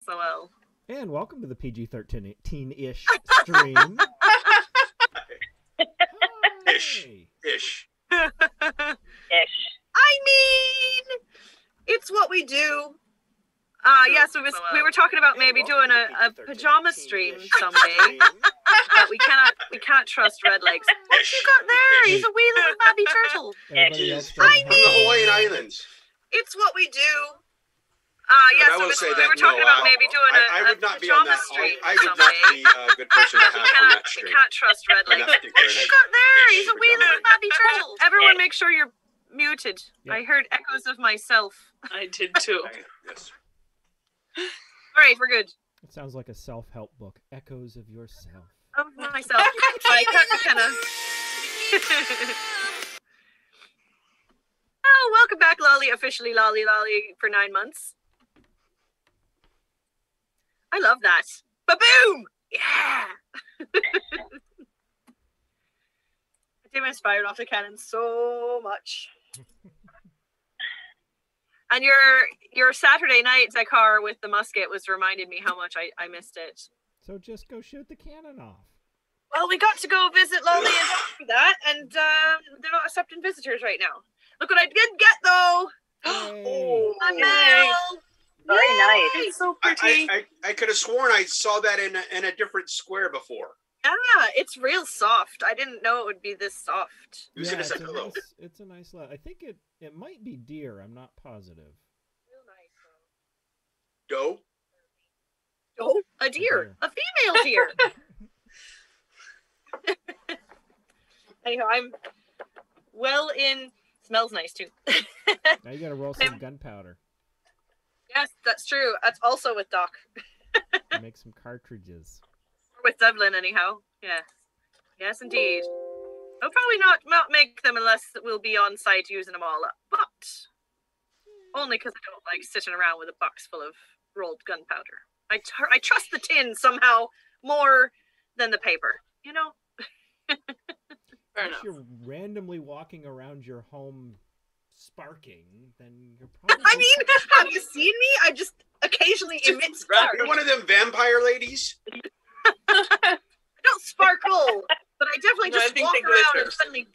well. And welcome to the PG-13-ish stream. Ish. I mean, it's what we do. Yes, we were talking about maybe doing a pajama stream someday, but we can't trust Red Legs. What you got there? He's a wee little baby turtle. From the Hawaiian Islands. It's what we do. But Yes, I will we say were that talking about maybe doing I would a not be on pajama that. stream I would someday. not be a good person to have on that stream. We can't trust Red Legs. What you got there? He's a wee little baby turtle. Everyone make sure you're muted. Yep. I heard echoes of myself. I did too. Yes. All right, we're good. It sounds like a self-help book. Echoes of yourself. Of myself. By Kat McKenna. Oh, welcome back, Lolly. Officially Lolly for 9 months. I love that. Ba-boom! Yeah! I do inspired off the cannon so much. And your Saturday night, Zakar, with the musket was reminded me how much I missed it. So just go shoot the cannon off. Well, we got to go visit Lolly and do that, and they're not accepting visitors right now. Look what I did get, though! Oh, a mail! Very nice. It's so pretty. I could have sworn I saw that in a different square before. Yeah, it's real soft. I didn't know it would be this soft. Who's yeah, gonna say hello? It's a nice letter. I think it might be deer. I'm not positive. Real nice, though. Doe? Oh, a deer. A female deer. Anyhow, I'm well in. Smells nice, too. Now you gotta roll some gunpowder. Yes, that's true. That's also with Doc. Make some cartridges. With Devlin, anyhow. Yes. Yes, indeed. I'll probably not make them unless we'll be on site using them all up. But only because I don't like sitting around with a box full of rolled gunpowder. I trust the tin somehow more than the paper, you know? Fair If enough. you're randomly walking around your home sparking, then you're probably... I mean, have you seen me? I just occasionally emit spark. You're one of them vampire ladies? I don't sparkle, but I definitely just walk around and suddenly...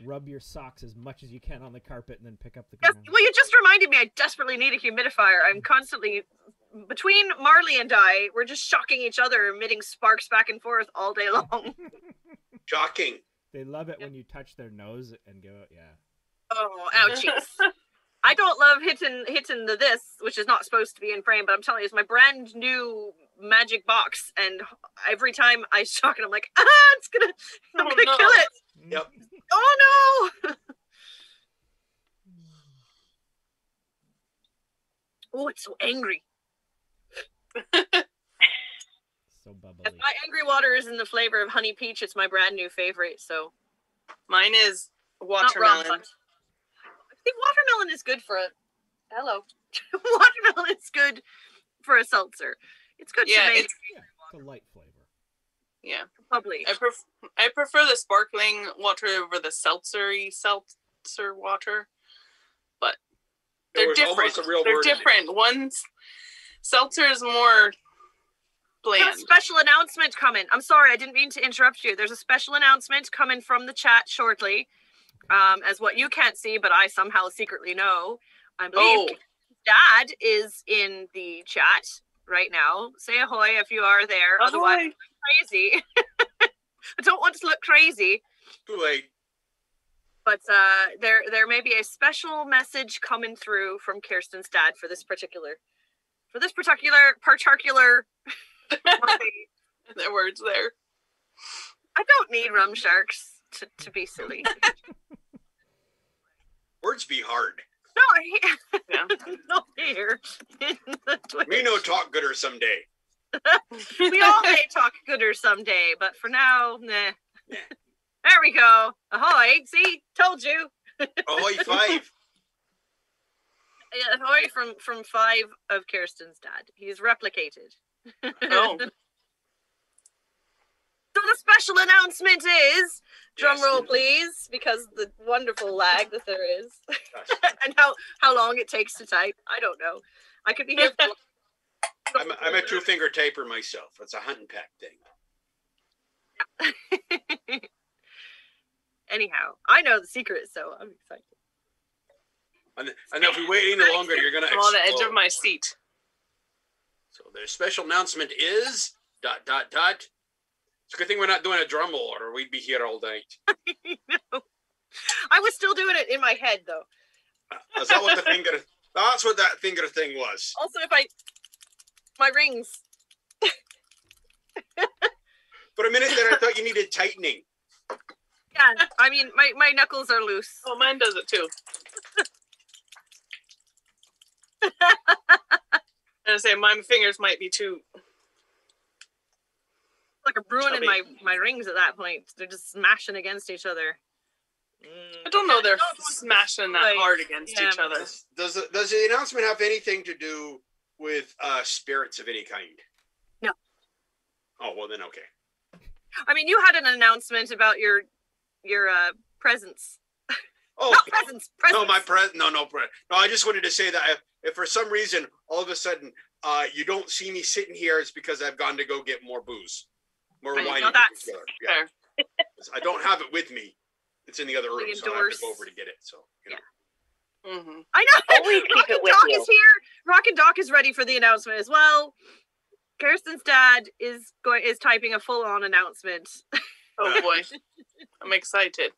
Rub your socks as much as you can on the carpet and then pick up the Yes, ground. well, you just reminded me I desperately need a humidifier. I'm constantly... Between Marley and I, we're just shocking each other, emitting sparks back and forth all day long. Shocking. They love it when you touch their nose and go, yeah. Oh, ouchies. I don't love hitting this, which is not supposed to be in frame, but I'm telling you, it's my brand new magic box, and every time I shock it, I'm like, I'm gonna kill it. Yep. Oh no! Oh, it's so angry. So bubbly. If my angry water is in the flavor of honey peach, it's my brand new favorite, so. Mine is Not wrong, watermelon. but I think watermelon is good for a... Hello. Watermelon is good for a seltzer. It's good to make. It's a light flavor. Yeah. Probably. I prefer the sparkling water over the seltzer water, but they're different. They're different. One's seltzer is more bland. There's a special announcement coming. I'm sorry, I didn't mean to interrupt you. There's a special announcement coming from the chat shortly. As what you can't see, but I somehow secretly know. I believe Dad is in the chat right now. Say ahoy if you are there. Ahoy. Otherwise, I'm crazy. I don't want to look crazy. Too late. But there may be a special message coming through from Kirsten's dad for this particular Their words there. I don't need rum sharks to be silly. Words be hard. Not here. In the Twitch. Me no talk gooder someday. We all may talk gooder someday, but for now, nah. There we go. Ahoy. See? Told you. Ahoy 5. Ahoy from 5 of Kirsten's dad. He's replicated. Oh. So the special announcement is, drum roll please, because the wonderful lag that there is. And how long it takes to type. I don't know. I could be here for I'm a 2-finger taper myself. It's a hunt and peck thing. Anyhow, I know the secret, so I'm excited. And if we wait any longer, you're gonna explode. I'm on the edge of my seat. So the special announcement is ... It's a good thing we're not doing a drum roll, or we'd be here all night. No. I was still doing it in my head, though. Is that what the finger? That's what that finger thing was. Also, my rings. For a minute there, I thought you needed tightening. Yeah, I mean, my knuckles are loose. Oh, mine does it too. I say my fingers might be too. Like a ruining my rings at that point. They're just smashing against each other. I don't know. They're smashing that hard against each other. Does the announcement have anything to do with spirits of any kind? No. Oh well, then okay. I mean, you had an announcement about your presents. Oh, not presents. No, my No, I just wanted to say that if for some reason all of a sudden you don't see me sitting here, it's because I've gone to go get more booze, more wine. Yeah. I don't have it with me. It's in the other room, so I have to go over to get it. So you know. Yeah. Mm-hmm. I know. Always keep it with Doc you. Is here. Rock and Doc is ready for the announcement as well. Kirsten's dad is typing a full-on announcement. Oh boy, I'm excited.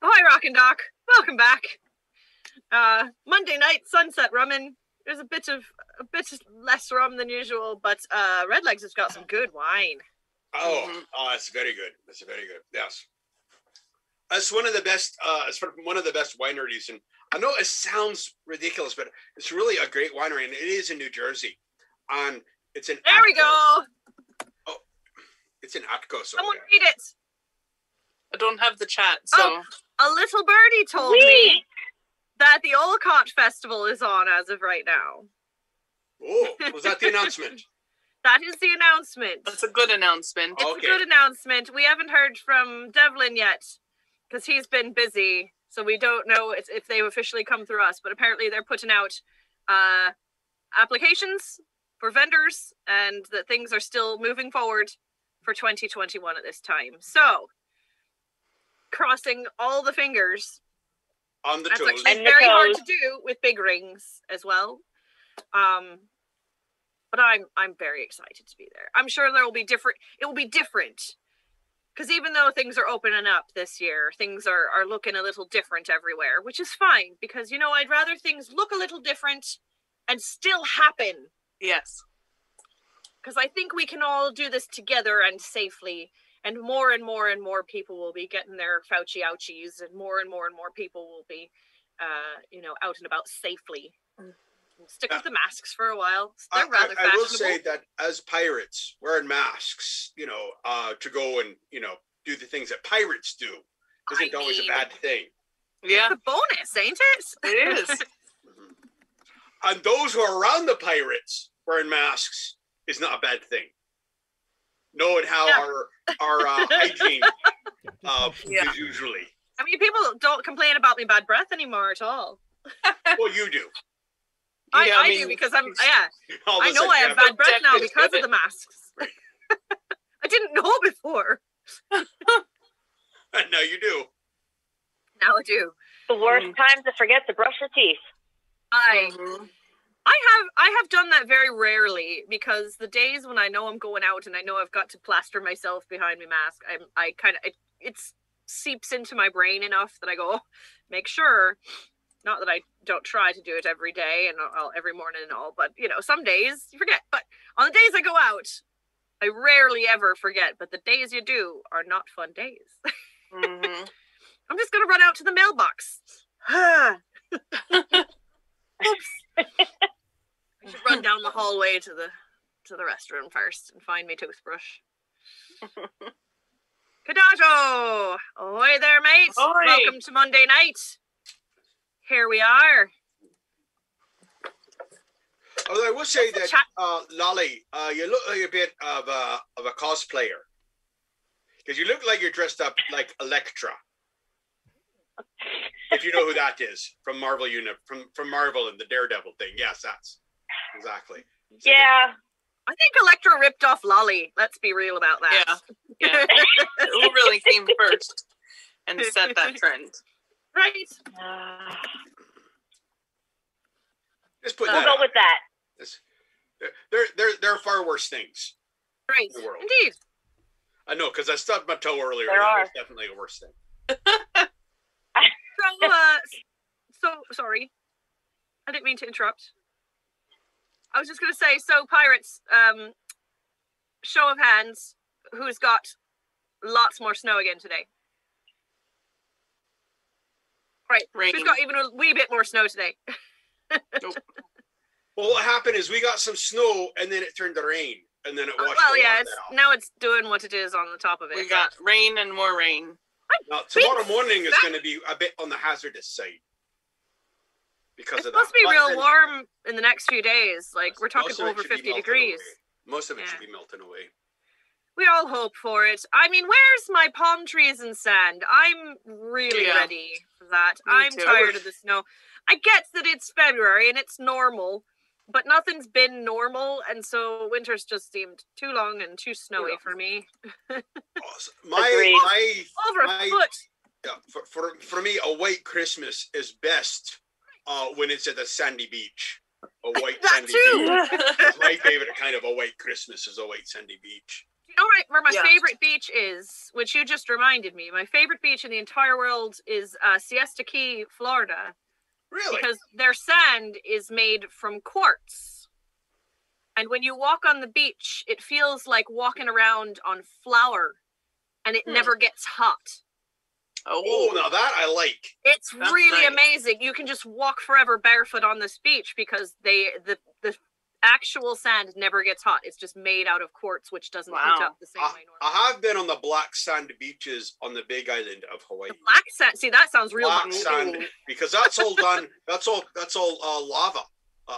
Oh, hi, Rock and Doc. Welcome back. Monday night sunset Rummin. There's a bit less rum than usual, but Redlegs has got some good wine. Oh, that's very good. That's very good. Yes, that's one of the best. It's one of the best wineries, and I know it sounds ridiculous, but it's really a great winery, and it is in New Jersey. And it's in. There we go. Oh, it's in Atco. Someone read it. I don't have the chat, so. A little birdie told me that the Olcott Festival is on as of right now. Oh, was that the announcement? That is the announcement. That's a good announcement. It's a good announcement. We haven't heard from Devlin yet because he's been busy, so we don't know if they've officially come through us, but apparently they're putting out applications for vendors and that things are still moving forward for 2021 at this time. So, crossing all the fingers on the toes. That's actually very hard to do with big rings as well. But I'm very excited to be there. I'm sure there will be different. It will be different because even though things are opening up this year, things are looking a little different everywhere, which is fine because I'd rather things look a little different and still happen. Yes. Because I think we can all do this together and safely. And more people will be getting their Fauci ouchies, and more people will be, out and about safely. We'll stick with the masks for a while. They're rather fashionable. I will say that as pirates, wearing masks, to go and do the things that pirates do, isn't always a bad thing. Yeah, it's a bonus, ain't it? It is. Mm-hmm. And those who are around the pirates wearing masks is not a bad thing. Knowing how our hygiene is usually. I mean, people don't complain about me bad breath anymore at all. Well, you do. I do because I know I have bad breath now because of the masks. Right. I didn't know before. And now you do. Now I do. The worst time to forget to brush your teeth. I have done that very rarely because the days when I know I'm going out and I know I've got to plaster myself behind my mask, it seeps into my brain enough that I go, make sure, not that I don't try to do it every day and every morning and all, but some days you forget. But on the days I go out, I rarely ever forget. But the days you do are not fun days. Mm-hmm. I'm just gonna run out to the mailbox. Oops. I should run down the hallway to the restroom first and find me toothbrush. Kadato! Ahoy there, mate! Ahoy. Welcome to Monday night. Here we are. Although I will say that, Lolly, you look like a bit of a cosplayer because you look like you're dressed up like Elektra. If you know who that is from Marvel from Marvel and the Daredevil thing, yes, that's. exactly. Yeah. I think Electra ripped off Lolly. Let's be real about that. Yeah. Who really came first and set that trend? Right. Just put we'll go with that. There are far worse things. Right. In the world. Indeed. I know, because I stubbed my toe earlier. There that are. was definitely a worse thing. So sorry. I didn't mean to interrupt. I was just going to say, so Pirates, show of hands, who's got lots more snow again today? Right. Rain. Who's got even a wee bit more snow today? Nope. Well, what happened is we got some snow, and then it turned to rain, and then it washed well, the yeah, lot it's, off. now it's doing what it is on the top of it. We got rain and more rain. Now, tomorrow morning is going to be a bit on the hazardous side. Because it's of supposed that. to be real warm in the next few days. Like, we're talking over 50 degrees. Away. Most of it should be melting away. We all hope for it. I mean, where's my palm trees and sand? I'm really ready for that. I'm tired of the snow. I get that it's February and it's normal, but nothing's been normal, and so winter's just seemed too long and too snowy for me. Over a foot. Yeah, for me, a white Christmas is best when it's at a sandy beach. A white sandy beach. It's my favorite kind of a white Christmas is a white sandy beach. You know where my favorite beach is, which you just reminded me. My favorite beach in the entire world is Siesta Key, Florida. Really? Because their sand is made from quartz. And when you walk on the beach, it feels like walking around on flour. And it never gets hot. Oh, now that I like. It's really amazing. You can just walk forever barefoot on this beach because the actual sand never gets hot. It's just made out of quartz, which doesn't heat up the same way normally. I have been on the black sand beaches on the Big Island of Hawaii. The black sand. See, that sounds real. Black sand, because that's all done. That's all lava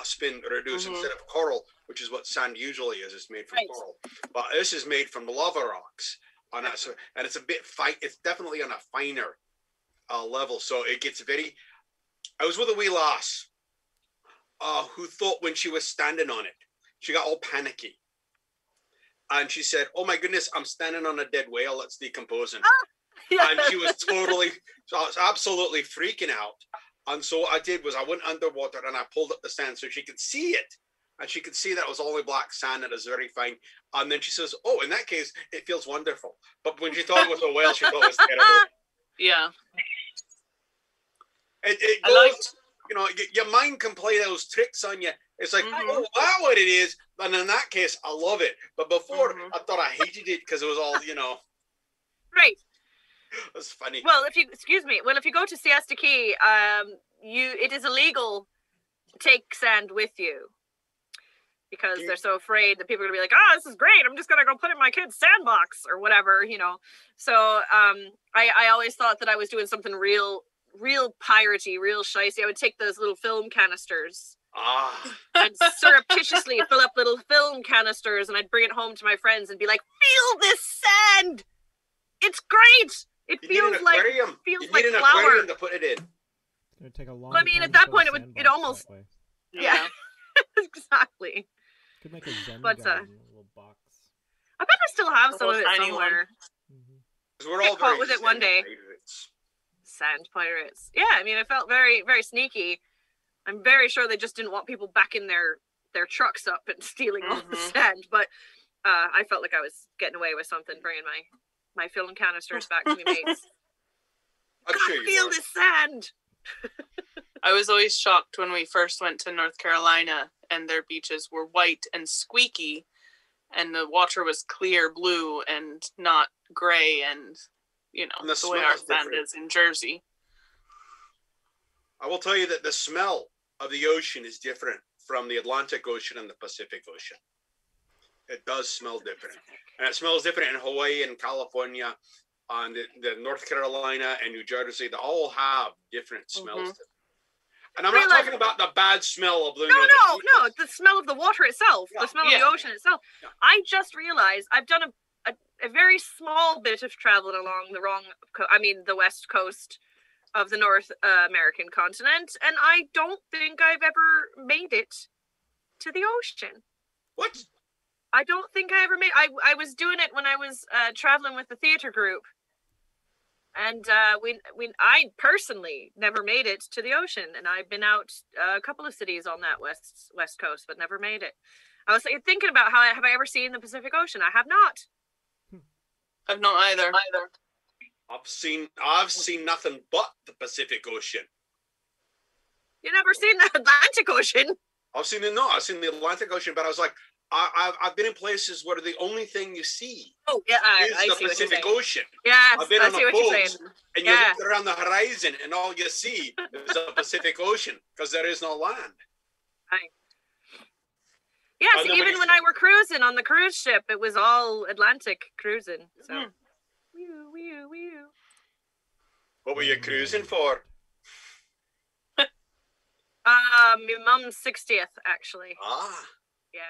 spin reduced instead of coral, which is what sand usually is. It's made from coral, but this is made from lava rocks. And it's a bit fine. It's definitely on a finer level, so it gets very. I was with a wee lass who thought when she was standing on it, she got all panicky, and she said, "Oh my goodness, I'm standing on a dead whale that's decomposing," and she was absolutely freaking out. And so what I did was I went underwater and I pulled up the sand so she could see it. And she could see that it was only black sand and it was very fine. And then she says, "Oh, in that case, it feels wonderful." But when she thought it was a whale, she thought it was terrible. Yeah. It goes, you know, your mind can play those tricks on you. It's like, oh, that's what it is. And in that case, I love it. But before, I thought I hated it because it was all, you know. Right. That's funny. Well, if you go to Siesta Key, it is illegal to take sand with you. Because they're so afraid that people are going to be like, "Oh, this is great. I'm just going to go put it in my kid's sandbox," or whatever, you know. So I always thought that I was doing something real piratey, real shicey. I would take those little film canisters and surreptitiously fill up little film canisters, and I'd bring it home to my friends and be like, "Feel this sand. It's great. It feels like aquarium. Feels you like need an flour." aquarium to put it in. It's going to take a long time. I mean, at that point, it almost. Yeah. Exactly. Could make a Zen but, garden, a little box. I bet I still have some of it somewhere. We're all caught with it one day. Pirates. Sand pirates. Yeah, I mean, I felt very, very sneaky. I'm very sure they just didn't want people backing their trucks up and stealing all the sand. But I felt like I was getting away with something, bringing my film canisters back to me mates. I'm sure you feel this sand. I was always shocked when we first went to North Carolina and their beaches were white and squeaky and the water was clear blue and not gray and, you know, the way our sand is in Jersey. I will tell you that the smell of the ocean is different from the Atlantic Ocean and the Pacific Ocean. It does smell different. And it smells different in Hawaii and California, and the North Carolina and New Jersey. They all have different smells. And I'm not talking about the bad smell of the No, the smell of the water itself, the smell of the ocean itself. Yeah. I just realized I've done a very small bit of traveling along the west coast of the North American continent, and I don't think I've ever made it to the ocean. What? I don't think I ever made. I was doing it when I was traveling with the theater group, and I personally never made it to the ocean, and I've been out a couple of cities on that west coast, but never made it. I was thinking about have I ever seen the Pacific Ocean? I have not. I've not either. I've seen nothing but the Pacific Ocean. You never seen the Atlantic Ocean? I've seen the Atlantic Ocean, but I was like, I've been in places where the only thing you see is the Pacific Ocean. Yeah, I've been on a boat, and you look around the horizon, and all you see is the Pacific Ocean because there is no land. Yes, even when I were cruising on the cruise ship, it was all Atlantic cruising. So, wee-oo. What were you cruising for? My mum's 60th, actually. Ah. Yeah.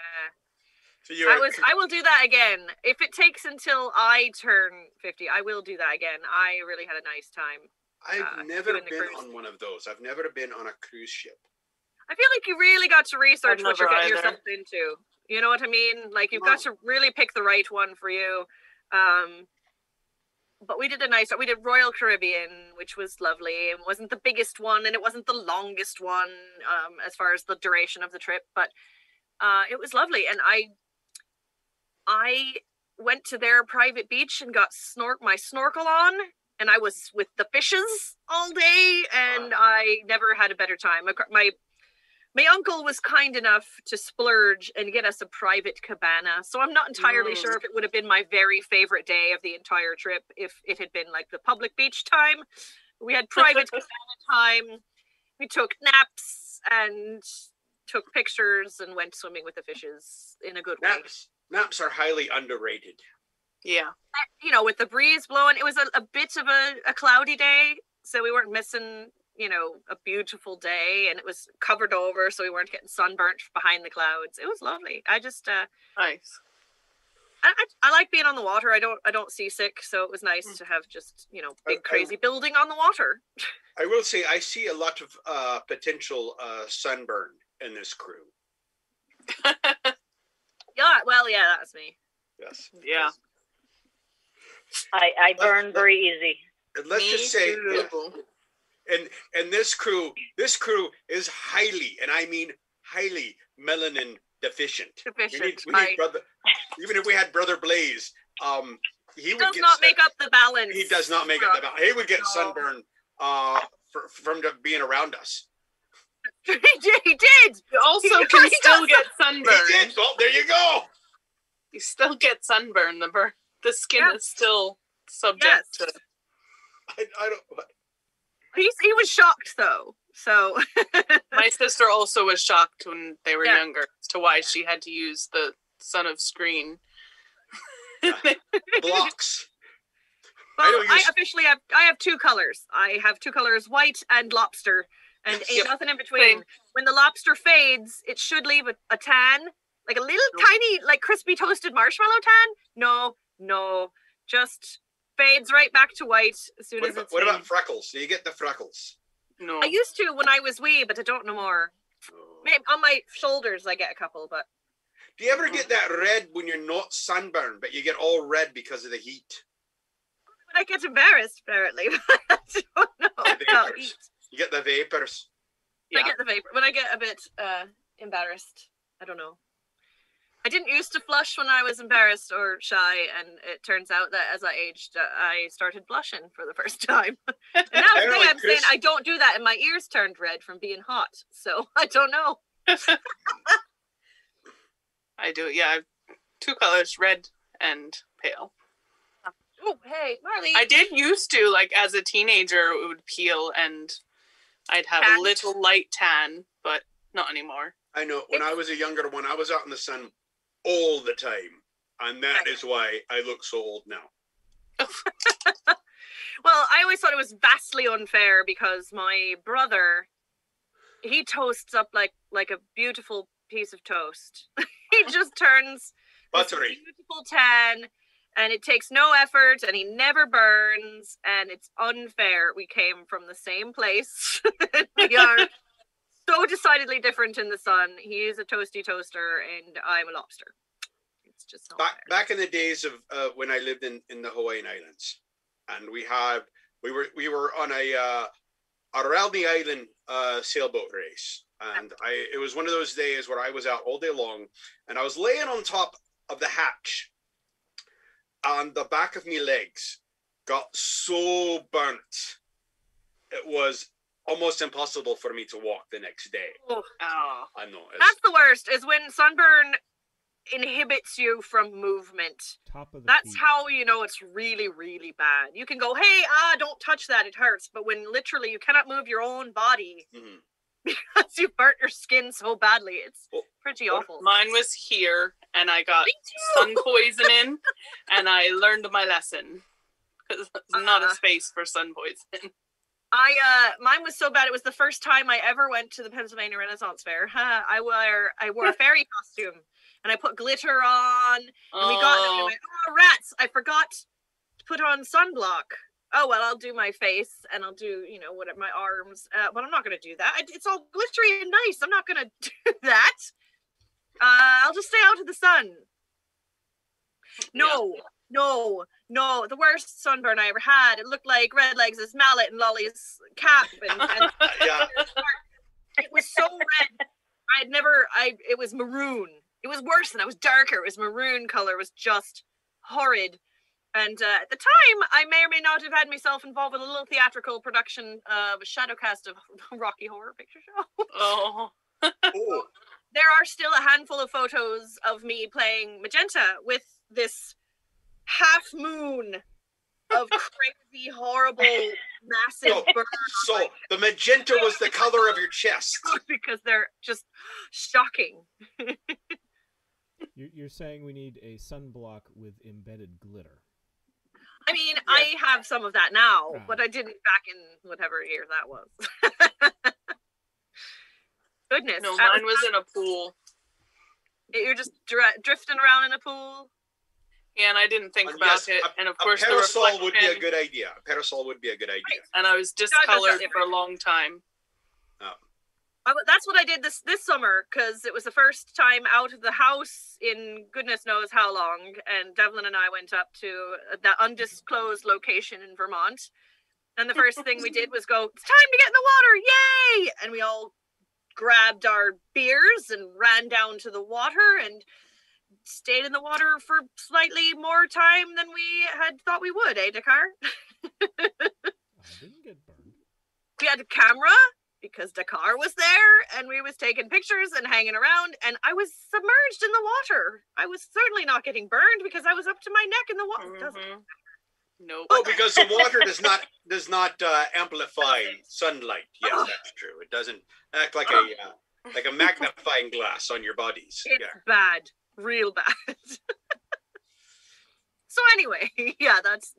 So I will do that again. If it takes until I turn 50, I will do that again. I really had a nice time. I've never been on one of those. I've never been on a cruise ship. I feel like you really got to research what you're getting yourself into. You know what I mean? Like, you've got to really pick the right one for you. But we did we did Royal Caribbean, which was lovely. It wasn't the biggest one, and it wasn't the longest one as far as the duration of the trip, but it was lovely. And I went to their private beach and got my snorkel on, and I was with the fishes all day, and I never had a better time. My uncle was kind enough to splurge and get us a private cabana. So I'm not entirely sure if it would have been my very favorite day of the entire trip if it had been like the public beach time. We had private cabana time. We took naps and took pictures and went swimming with the fishes in a good way. Naps are highly underrated. Yeah. You know, with the breeze blowing, it was a bit of a cloudy day, so we weren't missing, a beautiful day, and it was covered over, so we weren't getting sunburnt behind the clouds. It was lovely. I just nice. I like being on the water. I don't seasick, so it was nice to have just big crazy building on the water. I will say I see a lot of potential sunburn in this crew. Yeah, that's me. Yes. Yeah. I burn very easy. And let's just say. And this crew is highly, and I mean highly, melanin deficient. We need brother. Even if we had Brother Blaze, he does not make up the balance. He does not make up the balance. He would get sunburn from being around us. He did. You also can still get sunburn. He did. Well, there you go. You still get sunburn. The skin is still subject to. I don't. He was shocked though. So my sister also was shocked when they were younger as to why she had to use the son of screen blocks. Well, I have two colors. I have two colors, white and lobster, and ain't nothing in between. Same. When the lobster fades, it should leave a tan, like a little tiny, like crispy toasted marshmallow tan. No, just fades right back to white as soon as it's. What about freckles? Do you get the freckles? No. I used to when I was wee, but I don't no more. Maybe on my shoulders I get a couple, but. Do you ever get that red when you're not sunburned, but you get all red because of the heat? I get embarrassed, apparently. I don't know. You get the vapors. Yeah. I get the vapor. When I get a bit embarrassed, I don't know. I didn't used to flush when I was embarrassed or shy, and it turns out that as I aged, I started blushing for the first time. And now today I'm saying I don't do that, and my ears turned red from being hot. So I don't know. I do, yeah. I have two colors, red and pale. Oh, hey, Marley. I did used to, like, as a teenager, it would peel, and I'd have a little light tan, but not anymore. I know. When I was a younger one, I was out in the sun all the time, and that is why I look so old now. Well, I always thought it was vastly unfair because my brother, he toasts up like a beautiful piece of toast. He just turns buttery, beautiful tan, and it takes no effort, and he never burns, and it's unfair. We came from the same place. We are so decidedly different in the sun. He is a toasty toaster, and I'm a lobster. It's just not back in the days of when I lived in the Hawaiian Islands, and we were on a Araldi Island sailboat race, and it was one of those days where I was out all day long, and I was laying on top of the hatch, and the back of my legs got so burnt it was almost impossible for me to walk the next day. Oh. I know. That's the worst, is when sunburn inhibits you from movement. That's how you know it's really, really bad. You can go, hey, don't touch that, it hurts. But when literally you cannot move your own body because you burnt your skin so badly, it's pretty awful. Mine was here, and I got sun poisoning, and I learned my lesson. Because there's not a space for sun poisoning. Mine was so bad. It was the first time I ever went to the Pennsylvania Renaissance Fair. I wore a fairy costume, and I put glitter on, and we went, oh, rats, I forgot to put on sunblock. Oh, well, I'll do my face, and I'll do, whatever, my arms, but I'm not going to do that. It's all glittery and nice. I'm not going to do that. I'll just stay out of the sun. No, the worst sunburn I ever had. It looked like Redlegs' mallet and Lolly's cap, and yeah. It was so red. It was maroon. It was worse than, it was darker. It was maroon color. It was just horrid. And at the time, I may or may not have had myself involved with a little theatrical production of a shadowcast of Rocky Horror Picture Show. Oh. There are still a handful of photos of me playing Magenta with this half moon of crazy, horrible, massive burn. So the magenta was the color of your chest. Because they're just shocking. You're saying we need a sunblock with embedded glitter. I mean, yeah. I have some of that now, but I didn't back in whatever year that was. Goodness. No, mine was in a pool. You're just drifting around in a pool? Yeah, and I didn't think about it. And of course, a parasol would be a good idea. A parasol would be a good idea. Right. And I was discolored for a long time. That's what I did this summer, because it was the first time out of the house in goodness knows how long, and Devlin and I went up to that undisclosed location in Vermont, and the first thing we did was go, it's time to get in the water, yay! And we all grabbed our beers and ran down to the water and stayed in the water for slightly more time than we had thought we would, Dakar? I didn't get burned. We had a camera, because Dakar was there, and we was taking pictures and hanging around, and I was submerged in the water. I was certainly not getting burned because I was up to my neck in the water. Mm-hmm. Nope. Oh, because the water does not amplify sunlight. Yes, that's true. It doesn't act like a magnifying glass on your bodies. It's bad, real bad. So anyway, yeah, that's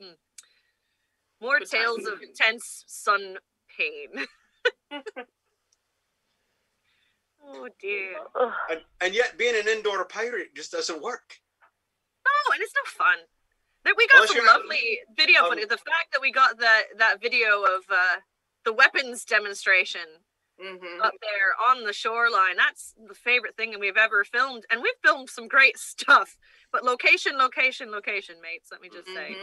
more good tales time. Of intense sun pain. Oh dear. And yet being an indoor pirate just doesn't work. No, and it's no fun. We got some lovely video footage. The fact that we got that video of the weapons demonstration up there on the shoreline, that's the favorite thing we've ever filmed. And we've filmed some great stuff. But location, mates, let me just say.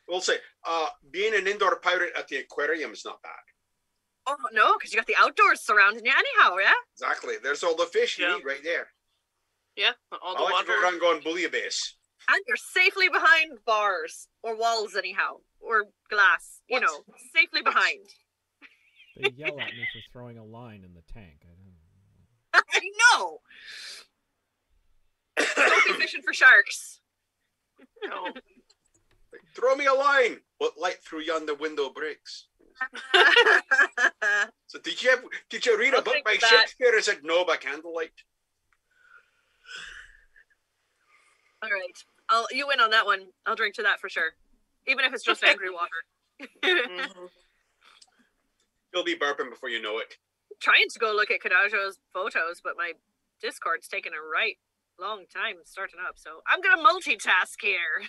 We'll say, being an indoor pirate at the aquarium is not bad. Oh, no, because you got the outdoors surrounding you anyhow, yeah? Exactly. There's all the fish you need right there. Yeah, all the water. I like to go around going bouillabaisse. And you're safely behind bars, or walls anyhow, or glass, safely behind. They yell at me for throwing a line in the tank. I know! Don't be fishing for sharks. No. Throw me a line. What light through yonder window breaks? So did you read a book by Shakespeare? I said no, by candlelight. All right, you win on that one. I'll drink to that for sure, even if it's just angry water. You'll be burping before you know it. I'm trying to go look at Kadajo's photos, but my Discord's taking a right long time starting up, so I'm gonna multitask here.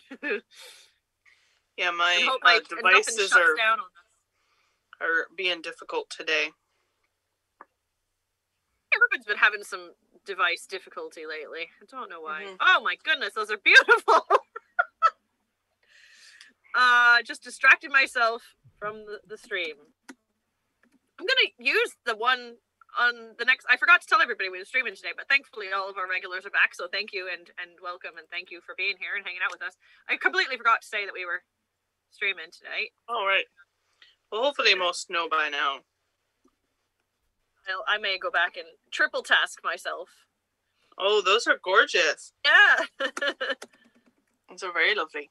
Yeah, my devices are being difficult today. Everyone's been having some device difficulty lately. I don't know why. Oh my goodness, those are beautiful. Just distracted myself from the stream. I'm gonna use the one on the next. I forgot to tell everybody we were streaming today, but thankfully all of our regulars are back. So thank you and welcome and thank you for being here and hanging out with us. I completely forgot to say that we were streaming today. All right. Well, hopefully most know by now. I may go back and triple task myself. Oh, those are gorgeous. Yeah. Those are very lovely.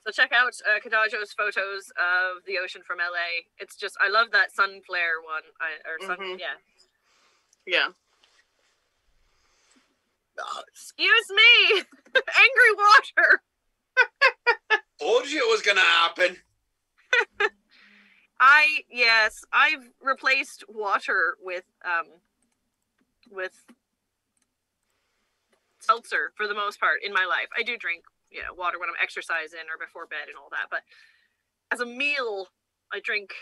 So check out Kadajo's photos of the ocean from LA. It's just, I love that sun flare one. Yeah. Oh, excuse me! Angry water! Told you it was going to happen. I've replaced water with seltzer for the most part in my life. I do drink, water when I'm exercising or before bed and all that, but as a meal, I drink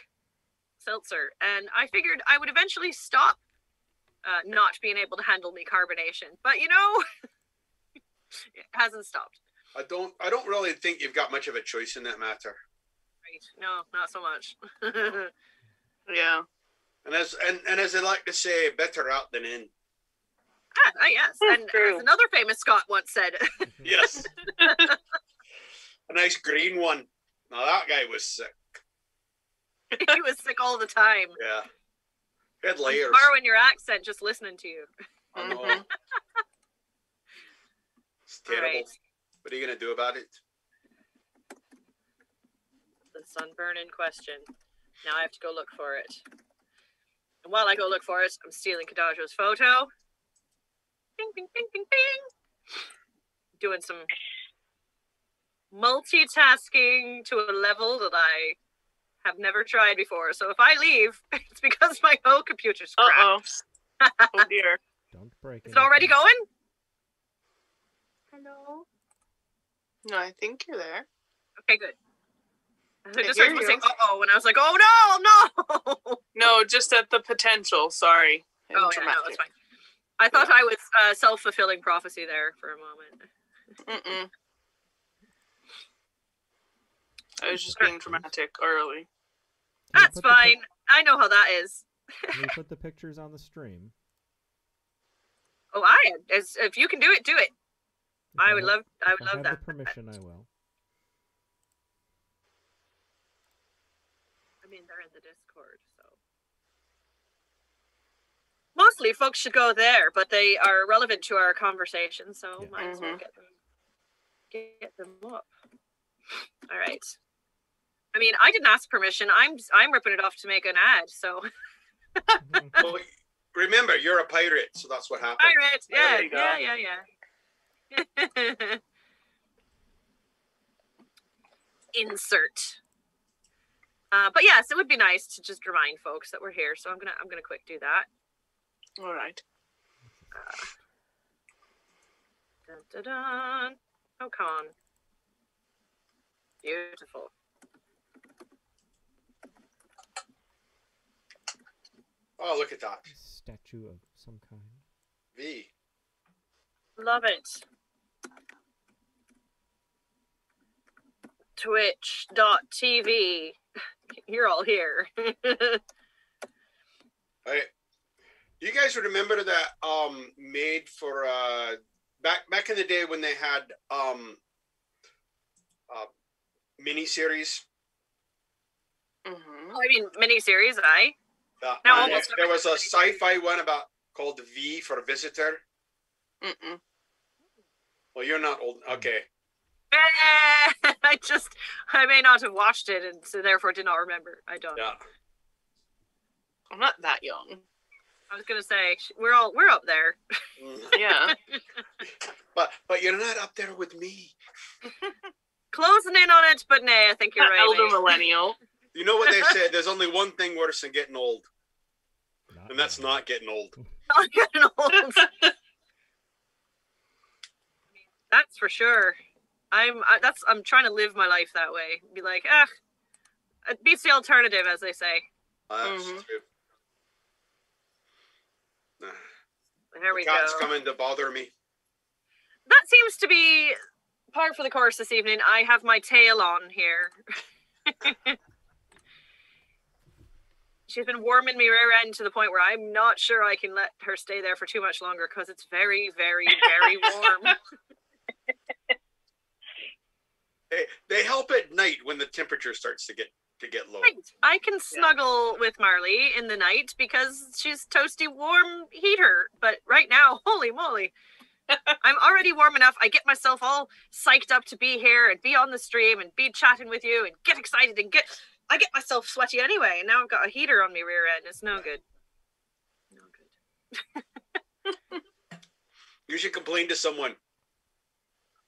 seltzer, and I figured I would eventually stop not being able to handle me carbonation, but it hasn't stopped. I don't really think you've got much of a choice in that matter. Right? No, not so much. Yeah. And as I like to say, better out than in. Yes. And as another famous Scot once said. Yes. A nice green one. Now that guy was sick. He was sick all the time. Yeah. He had layers. I'm borrowing your accent just listening to you. I know. It's terrible. Right. What are you going to do about it? The sunburn in question. Now I have to go look for it. And while I go look for it, I'm stealing Kadajo's photo. Bing, bing, bing, bing, bing. Doing some multitasking to a level that I have never tried before. So if I leave, it's because my whole computer's crashed. Oh dear. Don't break it. Is it already going? Hello? No, I think you're there. Okay, good. I just heard you say, uh-oh, and I was like, oh, no! No, just at the potential, sorry. Oh, yeah, no, that's fine. I thought I was self-fulfilling prophecy there for a moment. Mm-mm. I was just being dramatic early. That's fine. I know how that is. Can we put the pictures on the stream? Oh, if you can do it, do it. I would love that. If I have the permission, I will. I mean, they're in the Discord, so. Mostly folks should go there, but they are relevant to our conversation, so might as well get them up. All right. I mean, I didn't ask permission. I'm ripping it off to make an ad, so. Well, remember, you're a pirate, so that's what happened. Pirate, yeah. Insert. But yes, it would be nice to just remind folks that we're here, so I'm gonna quick do that. All right. Dun, dun, dun. Oh, come on. Beautiful. Oh, look at that. A statue of some kind. V. Love it. Twitch.tv. You're all here. Right. You guys remember that made for back in the day when they had miniseries? Mm-hmm. I mean miniseries, there was a sci-fi one called V for Visitor. Mm-mm. Well, you're not old. Okay. I may not have watched it, and so therefore did not remember. I don't. Yeah. I'm not that young. I was gonna say we're up there. Yeah. But you're not up there with me. Closing in on it, but nay, I think you're right. Elder millennial. You know what they said? There's only one thing worse than getting old, and that's not getting old. Not getting old. That's for sure. I'm trying to live my life that way. Be like, it beats the alternative, as they say. That's true. There we go. The cat's coming to bother me. That seems to be par for the course this evening. I have my tail on here. She's been warming me rear end to the point where I'm not sure I can let her stay there for too much longer because it's very, very, very warm. They help at night when the temperature starts to get low. Right. I can snuggle with Marley in the night because she's toasty warm heater. But right now, holy moly, I'm already warm enough. I get myself all psyched up to be here and be on the stream and be chatting with you and get excited and I get myself sweaty anyway. And now I've got a heater on me rear end. It's no good. No good. You should complain to someone.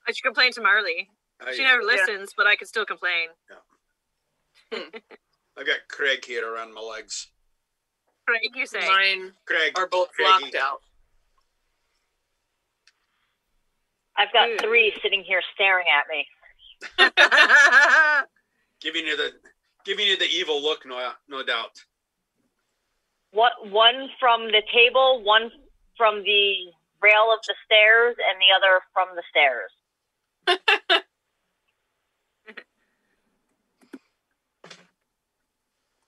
I should complain to Marley. She never listens, but I can still complain. Yeah. I got Craig here around my legs. Craig, you say? Mine Craig are both Craigie. locked out. I've got 3 sitting here staring at me. Giving you the evil look, no doubt. One from the table, one from the rail of the stairs, and the other from the stairs.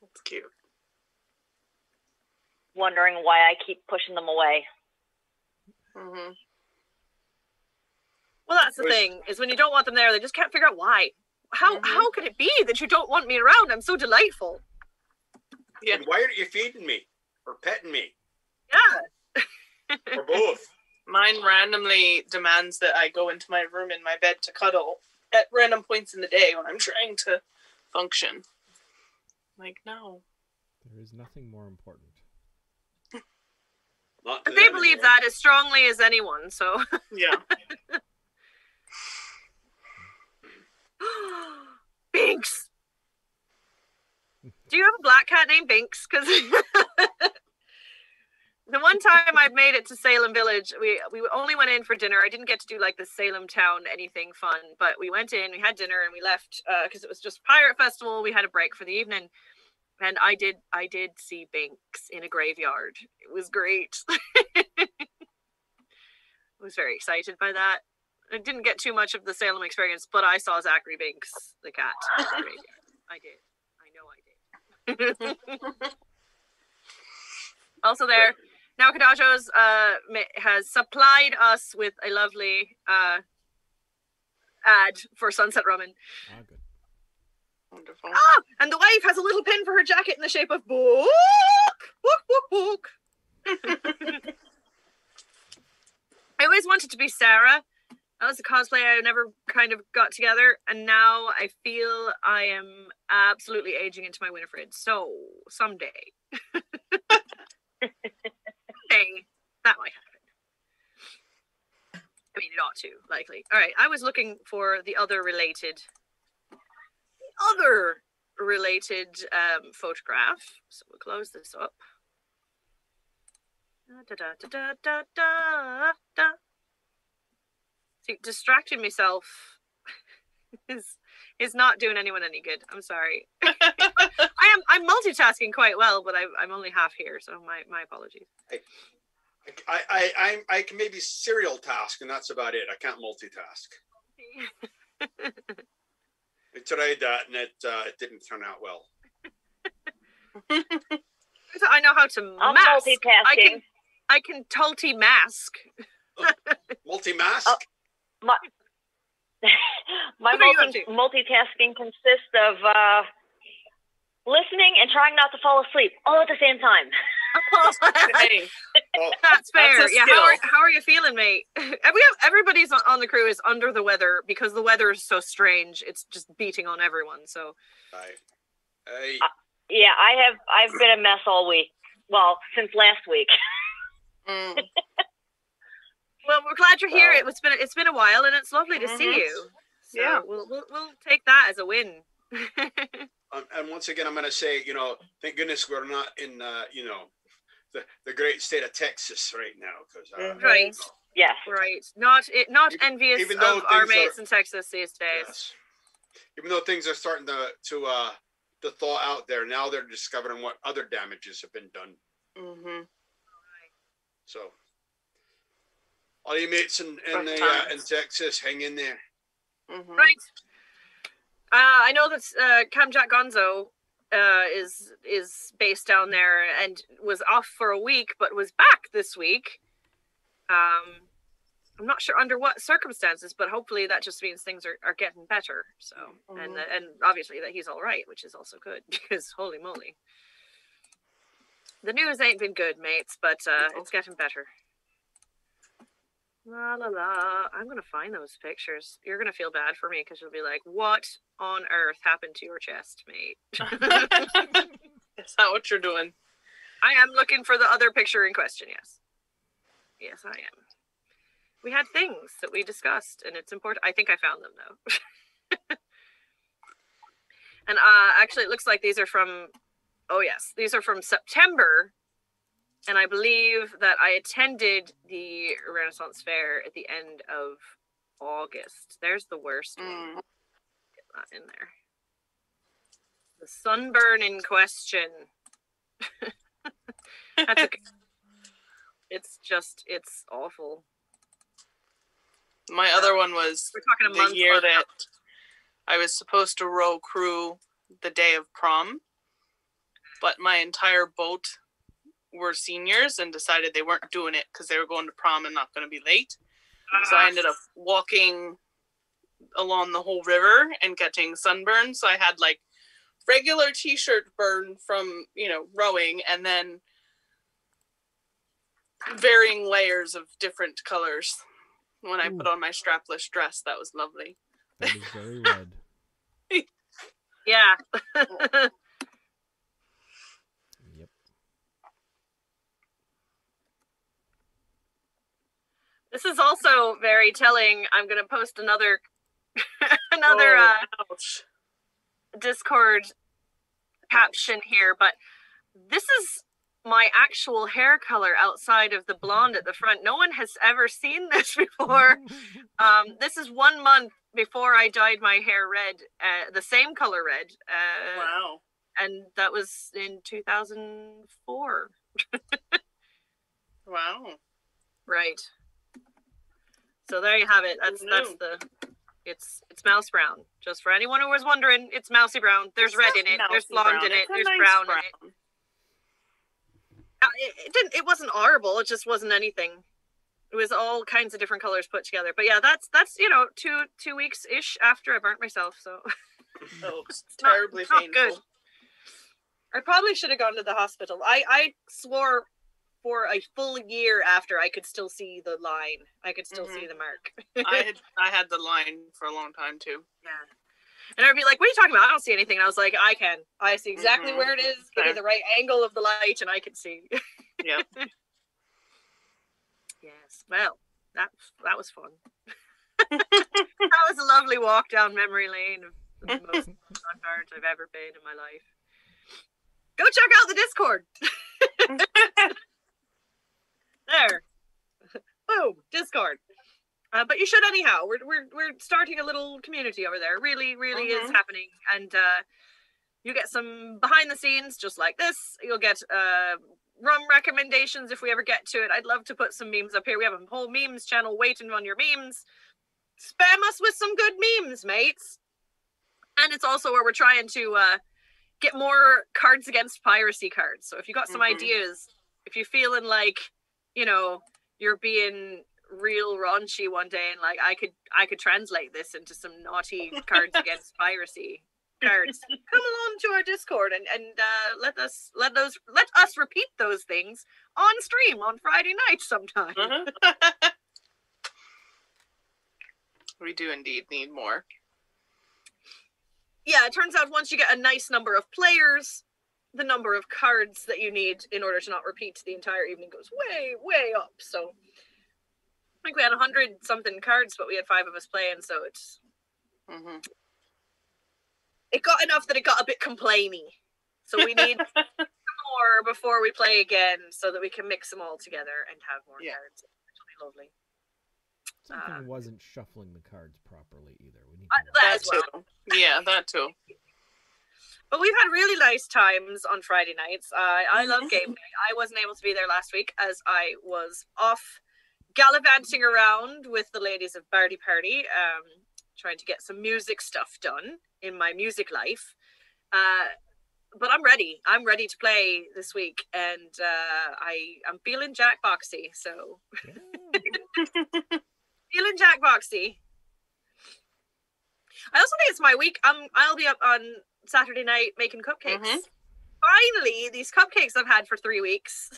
That's cute. Wondering why I keep pushing them away. Mm-hmm. Well, that's the thing, is when you don't want them there, they just can't figure out why. How could it be that you don't want me around? I'm so delightful. Yeah. And why aren't you feeding me or petting me? Yeah. Or both? Mine randomly demands that I go into my room in my bed to cuddle at random points in the day when I'm trying to function. Like, no. There is nothing more important. And they believe that as strongly as anyone, so. Yeah. Binks! Do you have a black cat named Binks? Because the one time I made it to Salem Village, we only went in for dinner. I didn't get to do like the Salem town anything fun, but we went in, we had dinner, and we left because it was just Pirate Festival. We had a break for the evening, and I did see Binks in a graveyard. It was great. I was very excited by that. I didn't get too much of the Salem experience, but I saw Zachary Binks, the cat, in the graveyard. I did. I know I did. Also there, now Kadajos has supplied us with a lovely ad for Sunset Rummin. Ah, good. Wonderful. Ah, and the wife has a little pin for her jacket in the shape of book. Book. I always wanted to be Sarah. That was a cosplay I never kind of got together, and now I feel I am absolutely aging into my Winifred. So someday, that might happen. I mean, it ought to, likely. All right, I was looking for the other related photograph. So we'll close this up. See, distracting myself is not doing anyone any good. I'm sorry. I'm multitasking quite well, but I'm only half here, so my apologies. I can maybe serial task, and that's about it. I can't multitask. I tried that, and it didn't turn out well. I know how to I'm mask. multitasking. I can tulti-mask. Multi-mask? My multitasking consists of listening and trying not to fall asleep all at the same time. Hey, that's fair. That's yeah, how are you feeling, mate? Everybody's on the crew is under the weather because the weather is so strange. It's just beating on everyone. So, yeah, I've been a mess all week. Well, since last week. Well, we're glad you're here. It's been a while, and it's lovely to see you. So yeah, we'll take that as a win. And once again, I'm going to say, thank goodness we're not in, the great state of Texas right now, because right, yes, right, not envious even of our mates in Texas these days. Yes. Even though things are starting to thaw out there, now they're discovering what other damages have been done. Mm-hmm. So, All you mates in Texas, hang in there. Mm-hmm. Right. I know that Camjack Gonzo is based down there and was off for a week, but was back this week. I'm not sure under what circumstances, but hopefully that just means things are getting better. So, and obviously that he's all right, which is also good because holy moly, the news ain't been good, mates, but it's getting better. La la la. I'm gonna find those pictures. You're gonna feel bad for me because you'll be like, "What on earth happened to your chest, mate?" Is that what you're doing? I am looking for the other picture in question. Yes, yes, I am. We had things that we discussed, and it's important. I think I found them though. And actually, it looks like these are from. Oh yes, these are from September. And I believe that I attended the Renaissance Fair at the end of August. There's the worst one. Get that in there. The sunburn in question. That's okay. It's awful. My other one was the year that I was supposed to row crew the day of prom, but my entire boat were seniors and decided they weren't doing it because they were going to prom and not going to be late. So I ended up walking along the whole river and getting sunburn. So I had like regular t-shirt burn from, rowing, and then varying layers of different colors. When I put on my strapless dress, that was lovely. That was very red. Yeah. Yep. This is also very telling. I'm going to post another Discord caption here, but this is my actual hair color outside of the blonde at the front. No one has ever seen this before. This is 1 month before I dyed my hair red, the same color red. Wow. And that was in 2004. Wow. Right. So there you have it. It's mouse brown. Just for anyone who was wondering, it's mousy brown. There's red in it. There's blonde in it. There's brown in it. It wasn't horrible. It just wasn't anything. It was all kinds of different colors put together. But yeah, that's 2 weeks ish after I burnt myself. So it's terribly painful. Good. I probably should have gone to the hospital. I swore for a full year after I could still see the line. I could still see the mark. I had the line for a long time too. Yeah. And I'd be like, what are you talking about? I don't see anything. And I was like, I can. I see exactly where it is. Give me the right angle of the light and I can see. Yeah. Yes. Well, that was fun. That was a lovely walk down memory lane of the most fun part I've ever been in my life. Go check out the Discord. There. Boom. Discord. But you should anyhow. We're starting a little community over there. Really is happening. And you get some behind the scenes just like this. You'll get rum recommendations if we ever get to it. I'd love to put some memes up here. We have a whole memes channel waiting on your memes. Spam us with some good memes, mates. And it's also where we're trying to get more Cards Against Piracy cards. So if you got some ideas, if you're feeling like, you're being real raunchy one day and like I could translate this into some naughty Cards Against Piracy cards, come along to our Discord and let us repeat those things on stream on Friday night sometime. We do indeed need more. Yeah, it turns out once you get a nice number of players, the number of cards that you need in order to not repeat the entire evening goes way, way up. So I think we had 100-something cards, but we had 5 of us playing, so it's it got enough that it got a bit complainy. So we need more before we play again, so that we can mix them all together and have more cards, which will be lovely. Something wasn't shuffling the cards properly either. We need that as well. Yeah, that too. But we've had really nice times on Friday nights. I love game day. I wasn't able to be there last week as I was off gallivanting around with the ladies of Barty Party, trying to get some music stuff done in my music life. But I'm ready. I'm ready to play this week, and I'm feeling Jackboxy. So feeling Jackboxy. I also think it's my week. I'll be up on Saturday night making cupcakes. Finally, these cupcakes I've had for 3 weeks.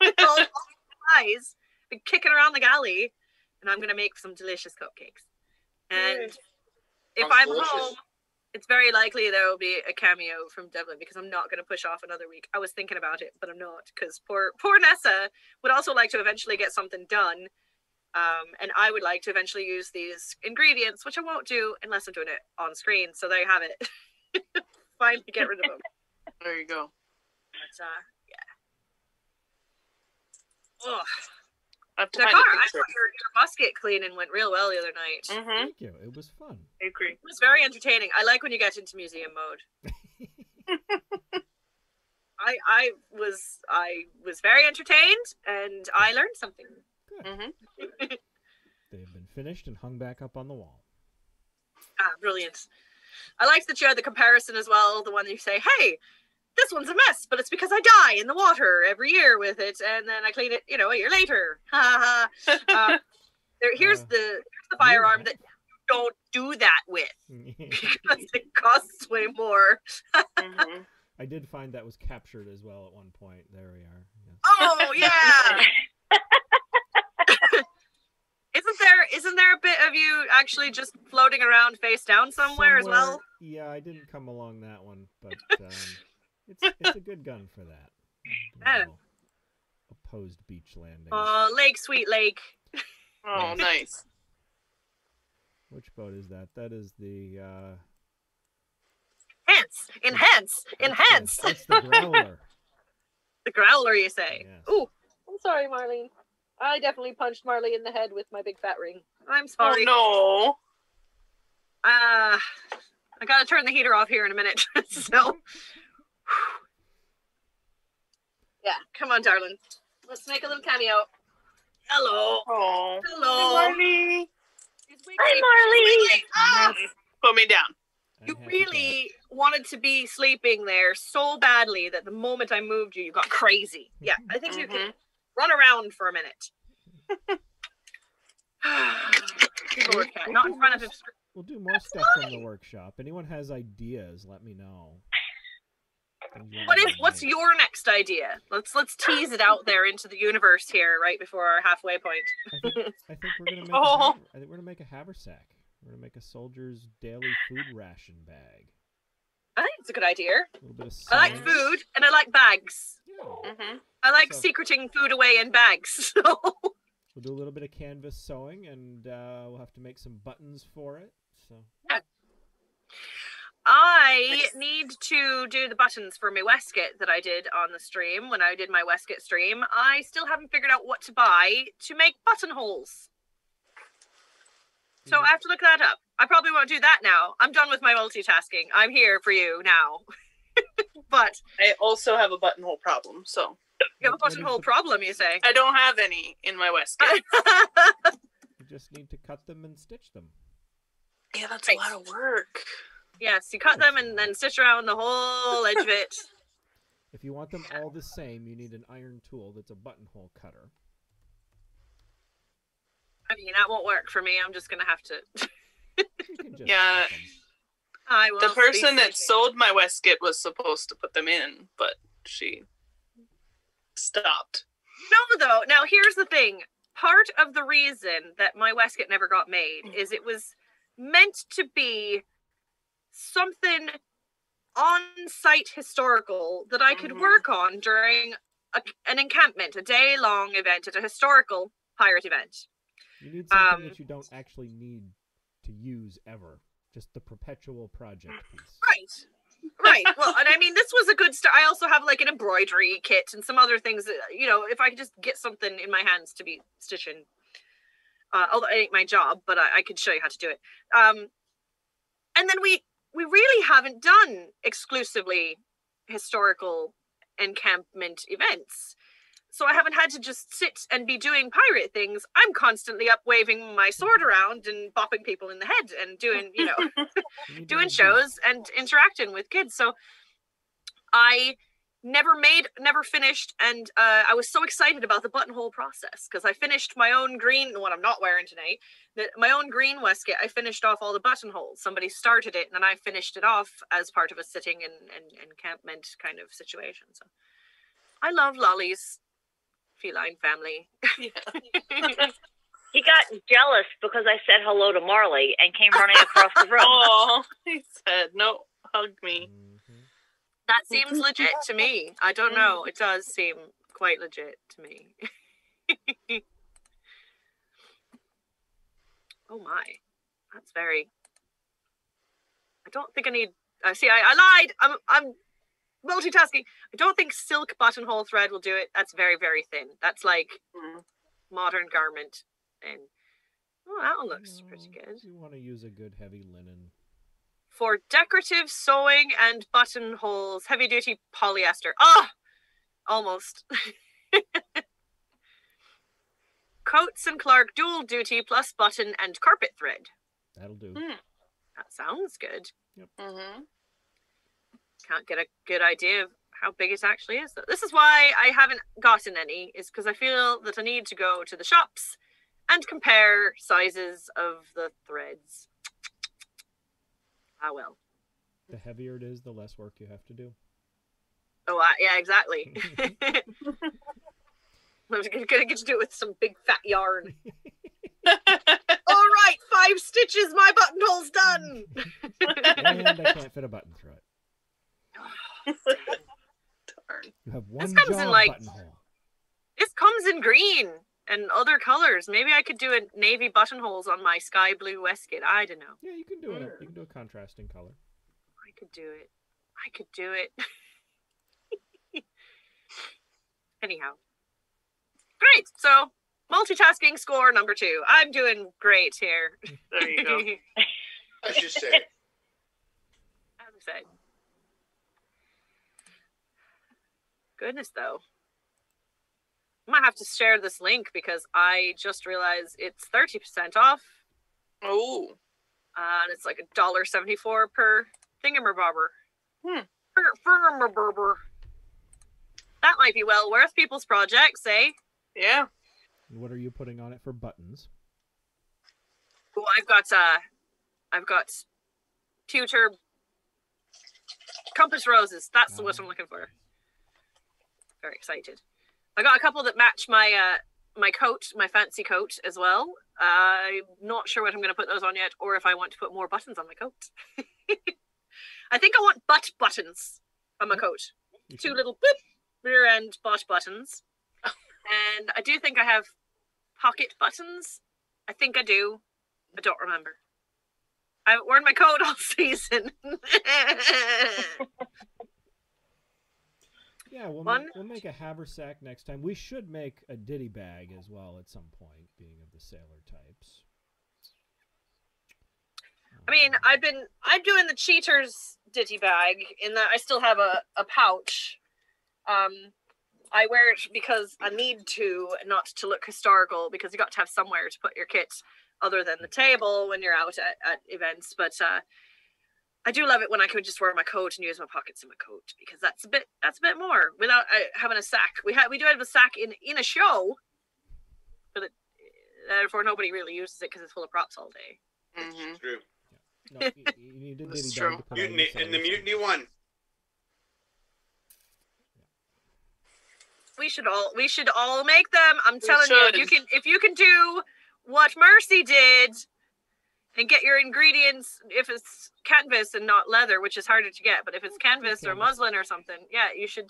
all guys been kicking around the galley, and I'm gonna make some delicious cupcakes. And if I'm home, it's very likely there will be a cameo from Devlin, because I'm not going to push off another week. I was thinking about it, but I'm not, because poor Nessa would also like to eventually get something done. And I would like to eventually use these ingredients, which I won't do unless I'm doing it on screen. So there you have it. Finally get rid of them. There you go. But, yeah. Ugh. I thought your musket cleaning went real well the other night. Thank you. It was fun. I agree. It was very entertaining. I like when you get into museum mode. I was very entertained, and I learned something. Good. They've been finished and hung back up on the wall. Brilliant. I liked that you had the comparison as well. The one that you say, "Hey, this one's a mess, but it's because I die in the water every year with it, and then I clean it, a year later." Here's the firearm that you don't do that with, because it costs way more. I did find that was captured as well at one point. There we are. Yes. Oh yeah. Isn't there a bit of you actually just floating around face down somewhere as well? Yeah, I didn't come along that one, but it's a good gun for that. Opposed beach landing. Oh, Lake, sweet lake. Oh, nice. Which boat is that? That is the Enhance. That's the growler. The growler, you say? Yes. Ooh, I'm sorry, Marlene. I definitely punched Marley in the head with my big fat ring. I'm sorry. Oh no. I gotta turn the heater off here in a minute. So, yeah, come on, darling. Let's make a little cameo. Hello. Oh. Hello. Hi, Marley. Hi, Marley. Put me down. You really wanted to be sleeping there so badly that the moment I moved you, you got crazy. Yeah, I think you can run around for a minute. Not in front of him. We'll do more stuff from the workshop. Anyone has ideas, let me know. What's your next idea? Let's tease it out there into the universe here, right before our halfway point. I think we're gonna make a haversack. We're gonna make a soldier's daily food ration bag. I think it's a good idea. A little bit of I like food and I like bags. Yeah. I like secreting food away in bags. So we'll do a little bit of canvas sewing, and we'll have to make some buttons for it. So I need to do the buttons for my waistcoat that I did on the stream when I did my waistcoat stream. I still haven't figured out what to buy to make buttonholes. So I have to look that up. I probably won't do that now. I'm done with my multitasking. I'm here for you now. But I also have a buttonhole problem, so. You have a buttonhole problem, you say? I don't have any in my waistcoat. You just need to cut them and stitch them. Yeah, that's a lot of work. Yes, you cut them and then stitch around the whole edge of it. If you want them all the same, you need an iron tool that's a buttonhole cutter. I mean, that won't work for me. I'm just going to have to... Yeah. The person that sewed my waistcoat was supposed to put them in, but she stopped. No, though. Now, here's the thing. Part of the reason that my waistcoat never got made is it was meant to be something on-site historical that I could work on during an encampment, a day-long event at a historical pirate event. You need something that you don't actually need to use ever. Just the perpetual project piece. Right. Well, and I mean, this was a good start. I also have like an embroidery kit and some other things that, if I could just get something in my hands to be stitching. Although it ain't my job, but I could show you how to do it. And then we really haven't done exclusively historical encampment events. so I haven't had to just sit and be doing pirate things. I'm constantly up waving my sword around and bopping people in the head and doing, doing shows and interacting with kids. So I never finished, and I was so excited about the buttonhole process because I finished my own green, the one I'm not wearing tonight, my own green waistcoat. I finished off all the buttonholes. Somebody started it, and then I finished it off as part of a sitting and encampment kind of situation. So I love Lolly's feline family. Yeah. He got jealous because I said hello to Marley and came running across the room. Oh, he said, no, hug me. That seems legit to me. I don't know. It does seem quite legit to me. Oh my. That's very... I don't think I need... see, I lied! I'm multitasking. I don't think silk buttonhole thread will do it. That's very, very thin. That's like modern garment. And oh, that one looks pretty good. You want to use a good heavy linen. For decorative sewing and buttonholes, heavy-duty polyester. Ah! Almost. Coats and Clark dual duty plus button and carpet thread. That'll do. That sounds good. Yep. Can't get a good idea of how big it actually is. This is why I haven't gotten any, is because I feel that I need to go to the shops and compare sizes of the threads. Ah, well. The heavier it is, the less work you have to do. Oh, yeah, exactly. I'm gonna get to do it with some big fat yarn. All right, 5 stitches, my buttonhole's done. And I can't fit a button through it. Darn. You have one job buttonhole. This comes in green and other colors. Maybe I could do a navy buttonholes on my sky blue waistcoat. I don't know. Yeah, you can do it. You can do a contrasting color. I could do it. Anyhow. Great. So, multitasking score number 2. I'm doing great here. There you go. As you say. As I said. Goodness, though. I might have to share this link because I just realized it's 30% off. Oh. And it's like $1.74 per thingamabobber. That might be well worth people's projects, eh? Yeah. What are you putting on it for buttons? Oh, I've got pewter compass roses. That's what I'm looking for. Very excited. I got a couple that match my my coat, my fancy coat as well. I'm not sure what I'm going to put those on yet, or if I want to put more buttons on my coat. I think I want butt buttons on my coat. 2 little boop, rear end butt buttons. And I do think I have pocket buttons. I think I do. I don't remember. I haven't worn my coat all season. Yeah, we'll make a haversack next time. We should make a ditty bag as well at some point, being of the sailor types. I mean, I'm doing the cheaters ditty bag in that I still have a pouch. I wear it because I need to, not to look historical, because you got to have somewhere to put your kit other than the table when you're out at events. But I do love it when I could just wear my coat and use my pockets in my coat, because that's a bit more without having a sack. We do have a sack in a show, but therefore nobody really uses it because it's full of props all day. Mm-hmm. True. No, you need a ditty bag to put Mutiny, and the Mutiny one. We should all make them. I'm telling you, if you can do what Mercy did and get your ingredients, if it's canvas and not leather, which is harder to get, but if it's canvas or muslin or something, yeah, you should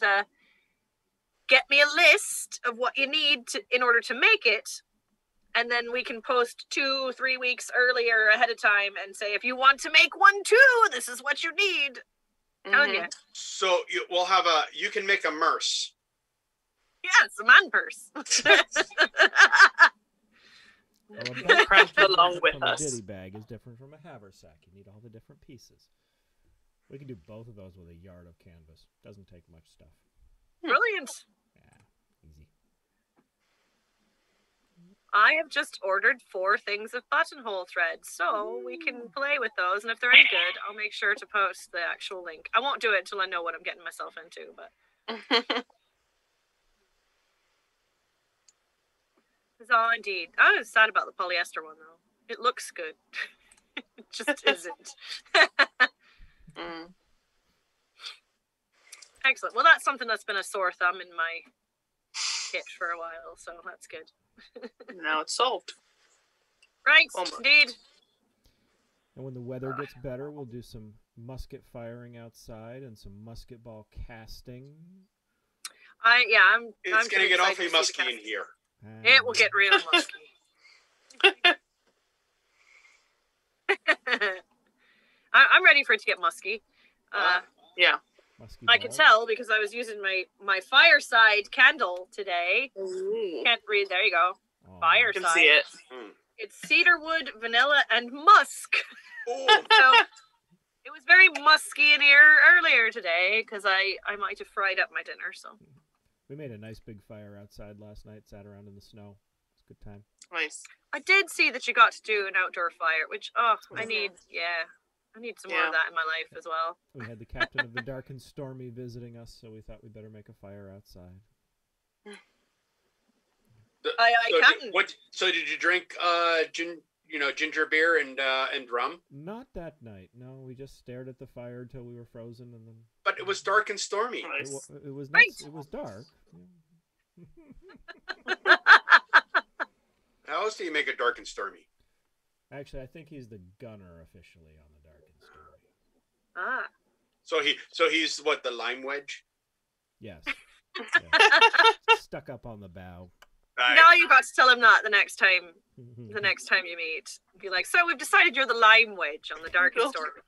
get me a list of what you need in order to make it, and then we can post 2-3 weeks earlier ahead of time and say, if you want to make one too, this is what you need. Telling you. So you can make a merce. Yes, a man purse. Crunch along with us. A ditty bag is different from a haversack. You need all the different pieces. We can do both of those with a yard of canvas. Doesn't take much stuff. Brilliant. Yeah, easy. I have just ordered 4 things of buttonhole thread, so we can play with those. And if they're any good, I'll make sure to post the actual link. I won't do it until I know what I'm getting myself into, but. Oh, indeed. I was sad about the polyester one, though. It looks good. It just isn't. Excellent. Well, that's something that's been a sore thumb in my kit for a while, so that's good. Now it's solved. Right, indeed. And when the weather gets better, we'll do some musket firing outside and some musket ball casting. It's going to get awfully musky in here. It will get real musky. I'm ready for it to get musky. Yeah. I could tell because I was using my fireside candle today. Ooh. Can't read. There you go. Oh. Fireside. I can see it. It's cedarwood, vanilla, and musk. Oh. So it was very musky in here earlier today because I might have fried up my dinner. So we made a nice big fire outside last night. Sat around in the snow. It's a good time. Nice. I did see that you got to do an outdoor fire, which I need some more of that in my life as well. We had the captain of the Dark and Stormy visiting us, so we thought we'd better make a fire outside. Captain. So did you drink ginger beer and rum? Not that night. No, we just stared at the fire until we were frozen, and then. But it was dark and stormy. Nice. It was nice. It was dark. How else do you make it dark and stormy? Actually, I think he's the gunner officially on the Dark and Ah. Stormy. So he's what, the lime wedge? Yes. Yeah. Stuck up on the bow. Now you got to tell him that the next time you meet. Be like, so we've decided you're the lime wedge on the Dark and Stormy.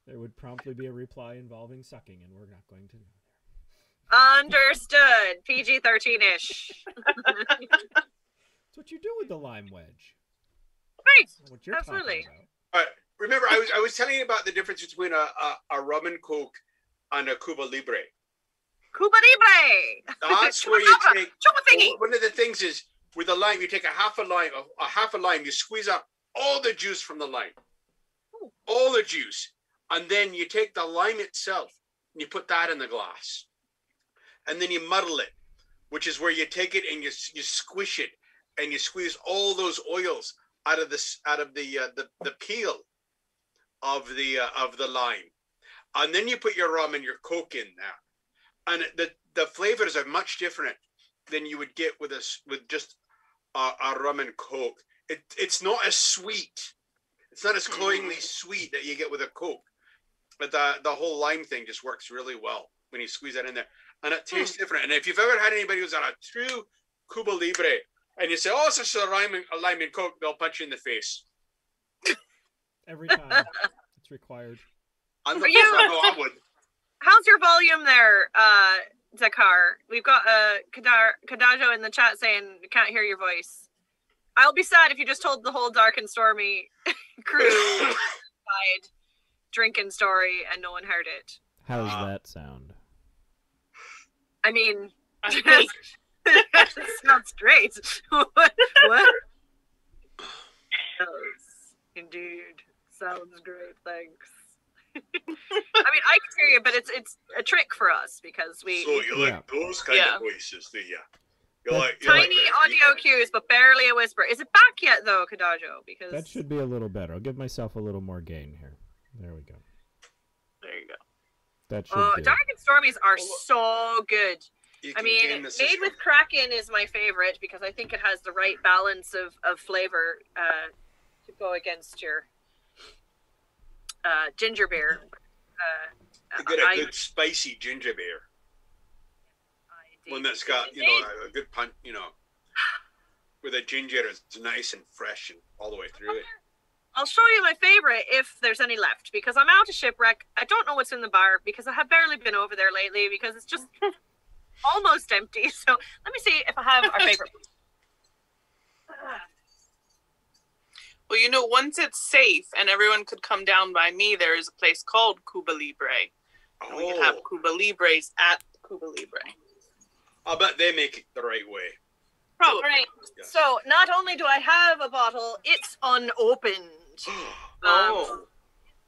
There would promptly be a reply involving sucking, and we're not going to go there. Understood. PG-13-ish. That's what you do with the lime wedge. Right. What you're absolutely. talking about. Remember, I was telling you about the difference between a rum and coke and a Cuba Libre. Cuba Libre. That's where you take. One of the things is with a lime, you take a half a lime, you squeeze out all the juice from the lime, all the juice, and then you take the lime itself and you put that in the glass. And then you muddle it, which is where you take it and you squish it, and you squeeze all those oils out of the peel of the lime, and then you put your rum and your coke in there, and the flavors are much different than you would get with just a rum and coke. It's not as sweet. It's not as cloyingly sweet that you get with a coke, but the whole lime thing just works really well when you squeeze that in there. And it tastes different. And if you've ever had anybody who's on a true Cuba Libre, and you say, "Oh, it's just a lime and coke," they'll punch you in the face. Every time. It's required. I know I would. How's your volume there, Zakar? We've got Kadajo in the chat saying, "Can't hear your voice." I'll be sad if you just told the whole Dark and Stormy crew side drinking story and no one heard it. How does that sound? I mean, that sounds great. What? Indeed. Sounds great, thanks. I mean, I can hear you, but it's a trick for us because we... So you like those kind of voices, do you? Tiny audio cues, but barely a whisper. Is it back yet, though, Kadajo? Because that should be a little better. I'll give myself a little more gain here. There we go. There you go. That should be. Dark and Stormies are so good. I mean, Made with Kraken is my favorite because I think it has the right balance of flavor to go against your ginger beer. To get a good spicy ginger beer. One that's got, a good punch, with a ginger it's nice and fresh and all the way through it. I'll show you my favorite if there's any left because I'm out of shipwreck. I don't know what's in the bar because I have barely been over there lately because it's just almost empty. So let me see if I have our favorite. Well, once it's safe and everyone could come down by me, there is a place called Cuba Libre. And we can have Cuba Libres at Cuba Libre. I'll bet they make it the right way. Probably. Right. Yes. So not only do I have a bottle, it's unopened.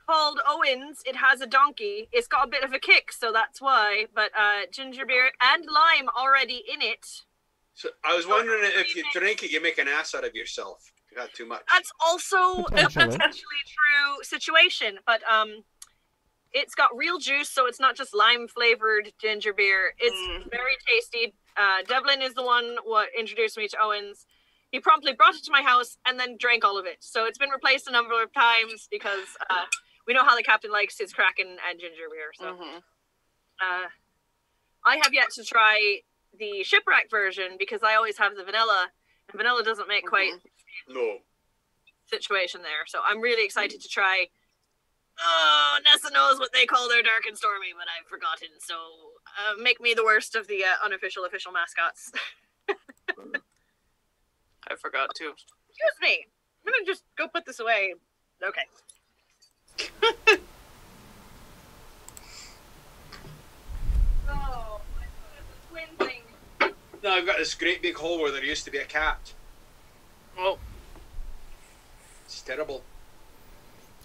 Called Owen's. It has a donkey. It's got a bit of a kick, so that's why. But ginger beer and lime already in it. So I was wondering if you drink it, you make an ass out of yourself. You got too much. That's also a potentially true situation, but it's got real juice, so it's not just lime flavored ginger beer. It's very tasty. Devlin is the one what introduced me to Owen's. He promptly brought it to my house and then drank all of it. So it's been replaced a number of times because we know how the captain likes his Kraken and ginger beer. So I have yet to try the shipwreck version because I always have the vanilla, and vanilla doesn't make quite situation there. So I'm really excited to try. Oh, Nessa knows what they call their dark and stormy, but I've forgotten. So make me the worst of the unofficial official mascots. I forgot too. Excuse me. I'm gonna just go put this away. Okay. Oh, I thought it was a twin thing. No, I've got this great big hole where there used to be a cat. Oh. It's terrible.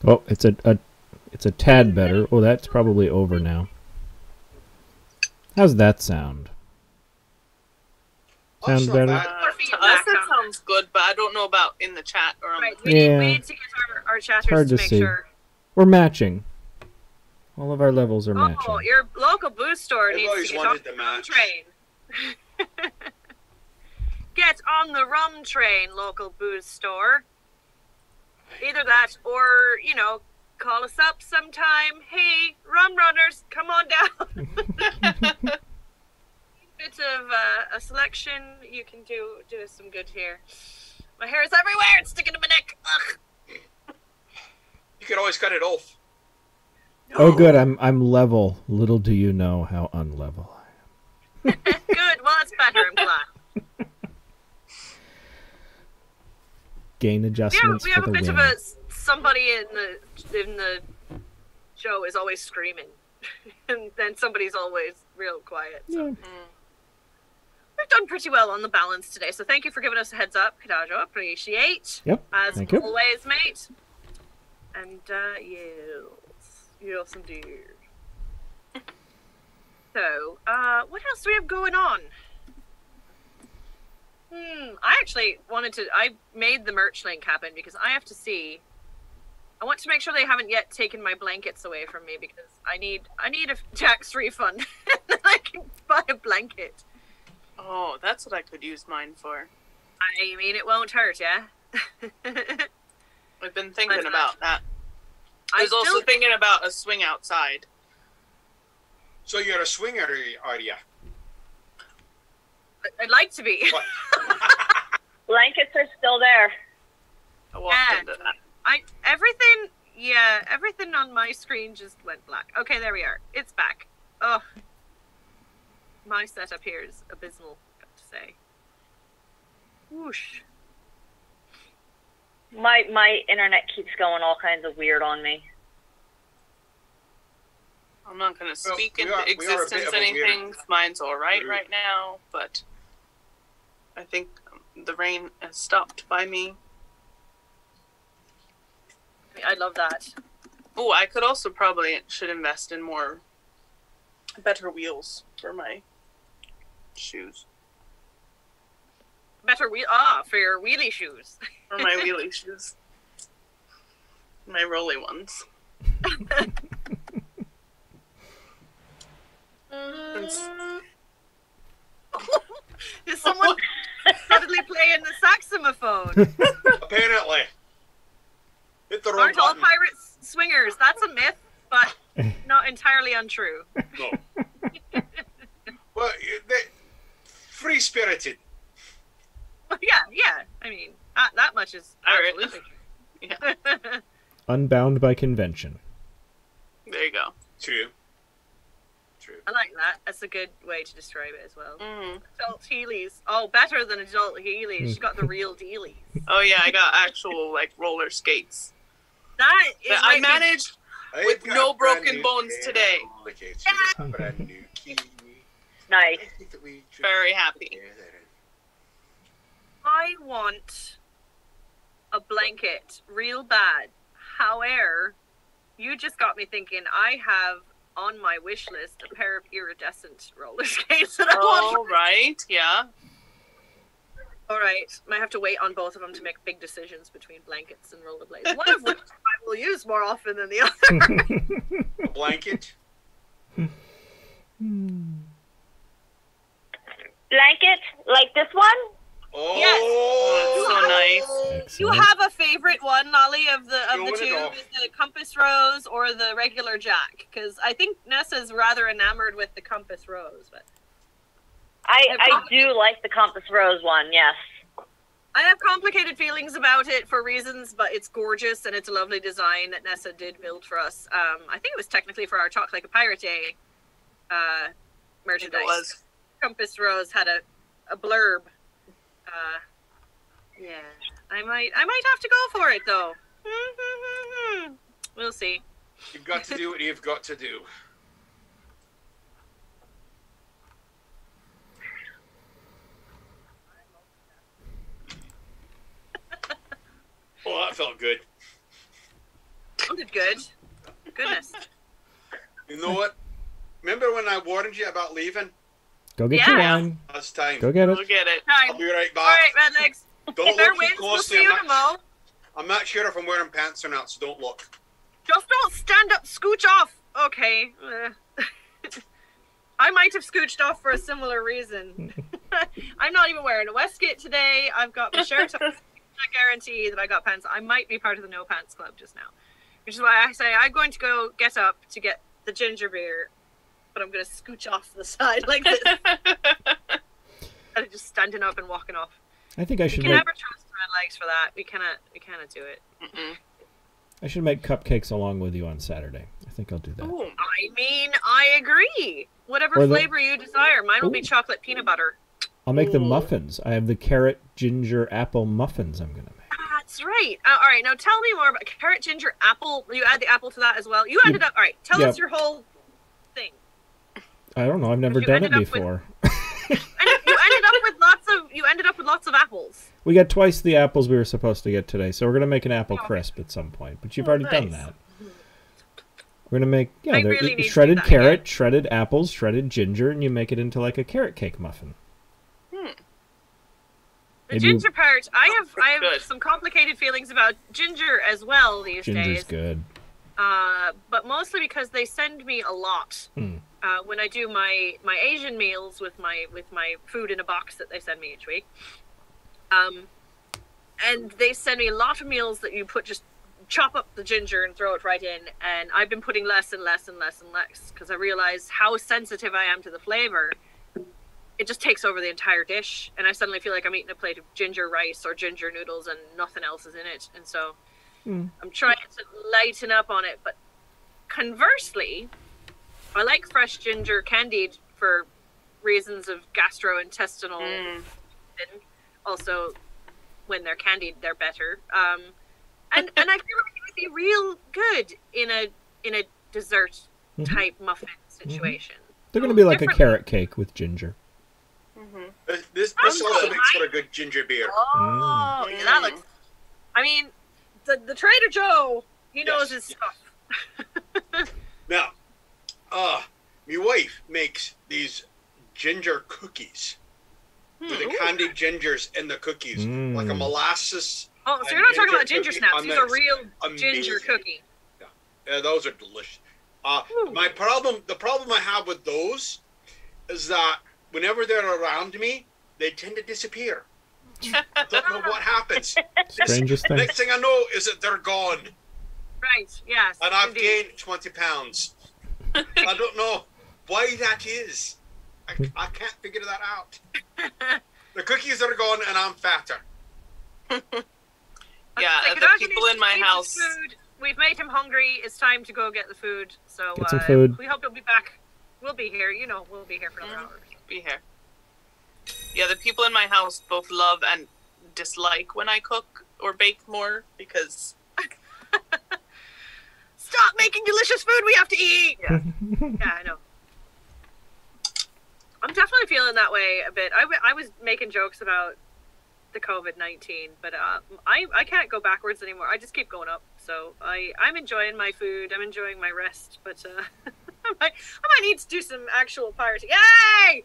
Oh, it's a tad better. Oh, that's probably over now. How's that sound? Sound better? To us it sounds good, but I don't know about in the chat or on we need to get our chatters to make sure. We're matching. All of our levels are matching. Oh, your local booze store needs to get on the rum train. Get on the rum train, local booze store. Either that or, you know, call us up sometime. Hey, rum runners, come on down. Bit of a selection. You can do us some good here. My hair is everywhere. It's sticking to my neck. Ugh. You can always cut it off. Oh, good. I'm level. Little do you know how unlevel I am. Good. Well, it's better. I'm glad. Gain adjustments. We have a bit of a somebody in the show is always screaming, and then somebody's always real quiet. So. Yeah. We've done pretty well on the balance today, so thank you for giving us a heads up, Kadajo. Appreciate. Yep. As thank you. always, mate. And yes, indeed. So, what else do we have going on? I actually I made the merch link happen because I have to see. I want to make sure they haven't yet taken my blankets away from me because I need a tax refund. I can buy a blanket. Oh, that's what I could use mine for. I mean, it won't hurt, yeah? I've been thinking about that. I was also thinking about a swing outside. So you're a swinger, are you? I'd like to be. Blankets are still there. I walked into that. Everything on my screen just went black. Okay, there we are. It's back. Oh. My setup here is abysmal, I've got to say. Whoosh. My internet keeps going all kinds of weird on me. I'm not going to speak into existence anything. Mine's all right now, but I think the rain has stopped by me. I love that. Oh, I could also should invest in better wheels for my shoes. For your wheelie shoes. For my wheelie shoes. My rolly ones. Is someone suddenly playing the saxophone? Apparently. Hit the wrong Aren't all pirates swingers? That's a myth, but not entirely untrue. No. Well, free spirited. Well, yeah. I mean, that much is absolutely true. Yeah. Unbound by convention. There you go. True. I like that. That's a good way to describe it as well. Adult Heelys. Oh, better than adult Heelys. She's got the real dealies. Oh yeah, I got actual roller skates. That is. I managed with no broken bones today. Nice. Very happy. I want a blanket real bad. However, you just got me thinking. I have on my wish list a pair of iridescent roller skates that I want. Oh, right. Yeah. All right. Might have to wait on both of them to make big decisions between blankets and rollerblades. One of which I will use more often than the other. A blanket? Blanket? Like this one? Oh, yes. So nice. You have a favorite one, Nolly, of the two? Is the compass rose or the regular Jack? Because I think Nessa's rather enamored with the compass rose, but I do like the compass rose one, yes. I have complicated feelings about it for reasons, but it's gorgeous and it's a lovely design that Nessa did build for us. I think it was technically for our Talk Like a Pirate Day merchandise. It was. Compass Rose had a blurb. Yeah, I might have to go for it though. We'll see. You've got to do what you've got to do. Oh, that felt good. Sounded good. Goodness. You know what? Remember when I warned you about leaving? Go get your wine. That's time. Go get it. Go get it. I'll be right back. All right, Redlegs. Don't Fair look too winds. We'll closely. see you tomorrow. I'm not sure if I'm wearing pants or not, so don't look. Just don't stand up. Scooch off. Okay. I might have scooched off for a similar reason. I'm not even wearing a waistcoat today. I've got my shirt on. I guarantee that I got pants. I might be part of the no pants club just now, which is why I say I'm going to go get up to get the ginger beer, but I'm going to scooch off to the side like this. Just standing up and walking off. I think I should. We can never trust Redlegs for that. We cannot do it. I should make cupcakes along with you on Saturday. I think I'll do that. Ooh, I mean, I agree. Whatever flavor you desire. Mine will be chocolate peanut butter. I'll make the muffins. I have the carrot, ginger, apple muffins I'm going to make. That's right. All right, now tell me more about carrot, ginger, apple. You add the apple to that as well. You ended up... All right, tell us your whole thing. I don't know. I've never done it before. You ended up with lots of apples. We got twice the apples we were supposed to get today, so we're going to make an apple crisp at some point. But you've already done that. We're going to make shredded carrot, shredded apples, shredded ginger, and you make it into like a carrot cake muffin. The ginger part, I have some complicated feelings about ginger as well these days. Ginger's good. But mostly because they send me a lot. When I do my Asian meals with my food in a box that they send me each week. And they send me a lot of meals that you just chop up the ginger and throw it right in. And I've been putting less and less and less and less because I realize how sensitive I am to the flavor. It just takes over the entire dish, and I suddenly feel like I'm eating a plate of ginger rice or ginger noodles and nothing else is in it. And so I'm trying to lighten up on it. But conversely, I like fresh ginger candied for reasons of gastrointestinal. Also, when they're candied, they're better. And I feel like it would be real good in a dessert type muffin situation. They're going to be like a carrot cake with ginger. This also makes for a good ginger beer. Oh, yeah, that looks... I mean, the Trader Joe, he knows his stuff. Now, my wife makes these ginger cookies with the candied gingers in the cookies, like a molasses. Oh, so you're not talking about ginger snaps. These are real ginger cookie. Yeah, those are delicious. The problem I have with those is that whenever they're around me, they tend to disappear. I don't know what happens. Strangest thing. Next thing I know is that they're gone. Right, yes. And I've gained 20 pounds. I don't know why that is. I can't figure that out. The cookies are gone and I'm fatter. Yeah, the people in my house. We've made him hungry. It's time to go get the food. So get some food. We hope he'll be back. We'll be here. You know, we'll be here for another hour. Be here. Yeah, the people in my house both love and dislike when I cook or bake more because... Stop making delicious food we have to eat! Yeah, I know. I'm definitely feeling that way a bit. I was making jokes about the COVID-19, but I can't go backwards anymore. I just keep going up. So I'm enjoying my food. I'm enjoying my rest, but I might need to do some actual pirating. Yay!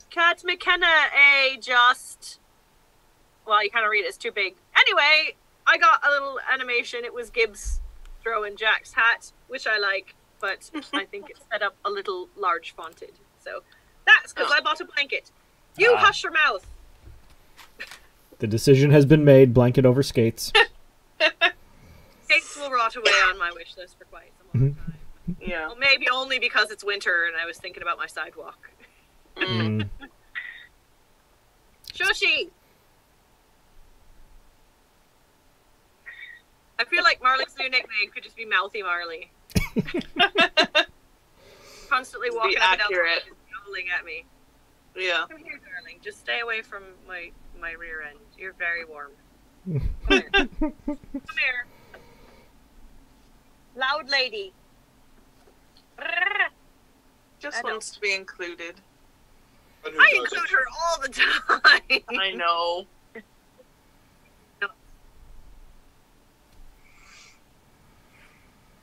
Cat McKenna, just... Well, you kind of read it, it's too big. Anyway, I got a little animation. It was Gibbs throwing Jack's hat, which I like, but I think it's set up a little large fonted. So that's because I bought a blanket. You hush your mouth. The decision has been made, blanket over skates. Skates will rot away on my wish list for quite some more time. Yeah. Well, maybe only because it's winter and I was thinking about my sidewalk. Shushi! I feel like Marley's new nickname could just be Mouthy Marley. Constantly walking up and down and yowling at me. Yeah. Come here, darling. Just stay away from my rear end. You're very warm. Come here. Come here. Loud lady. Just wants to be included. I include her all the time. I know.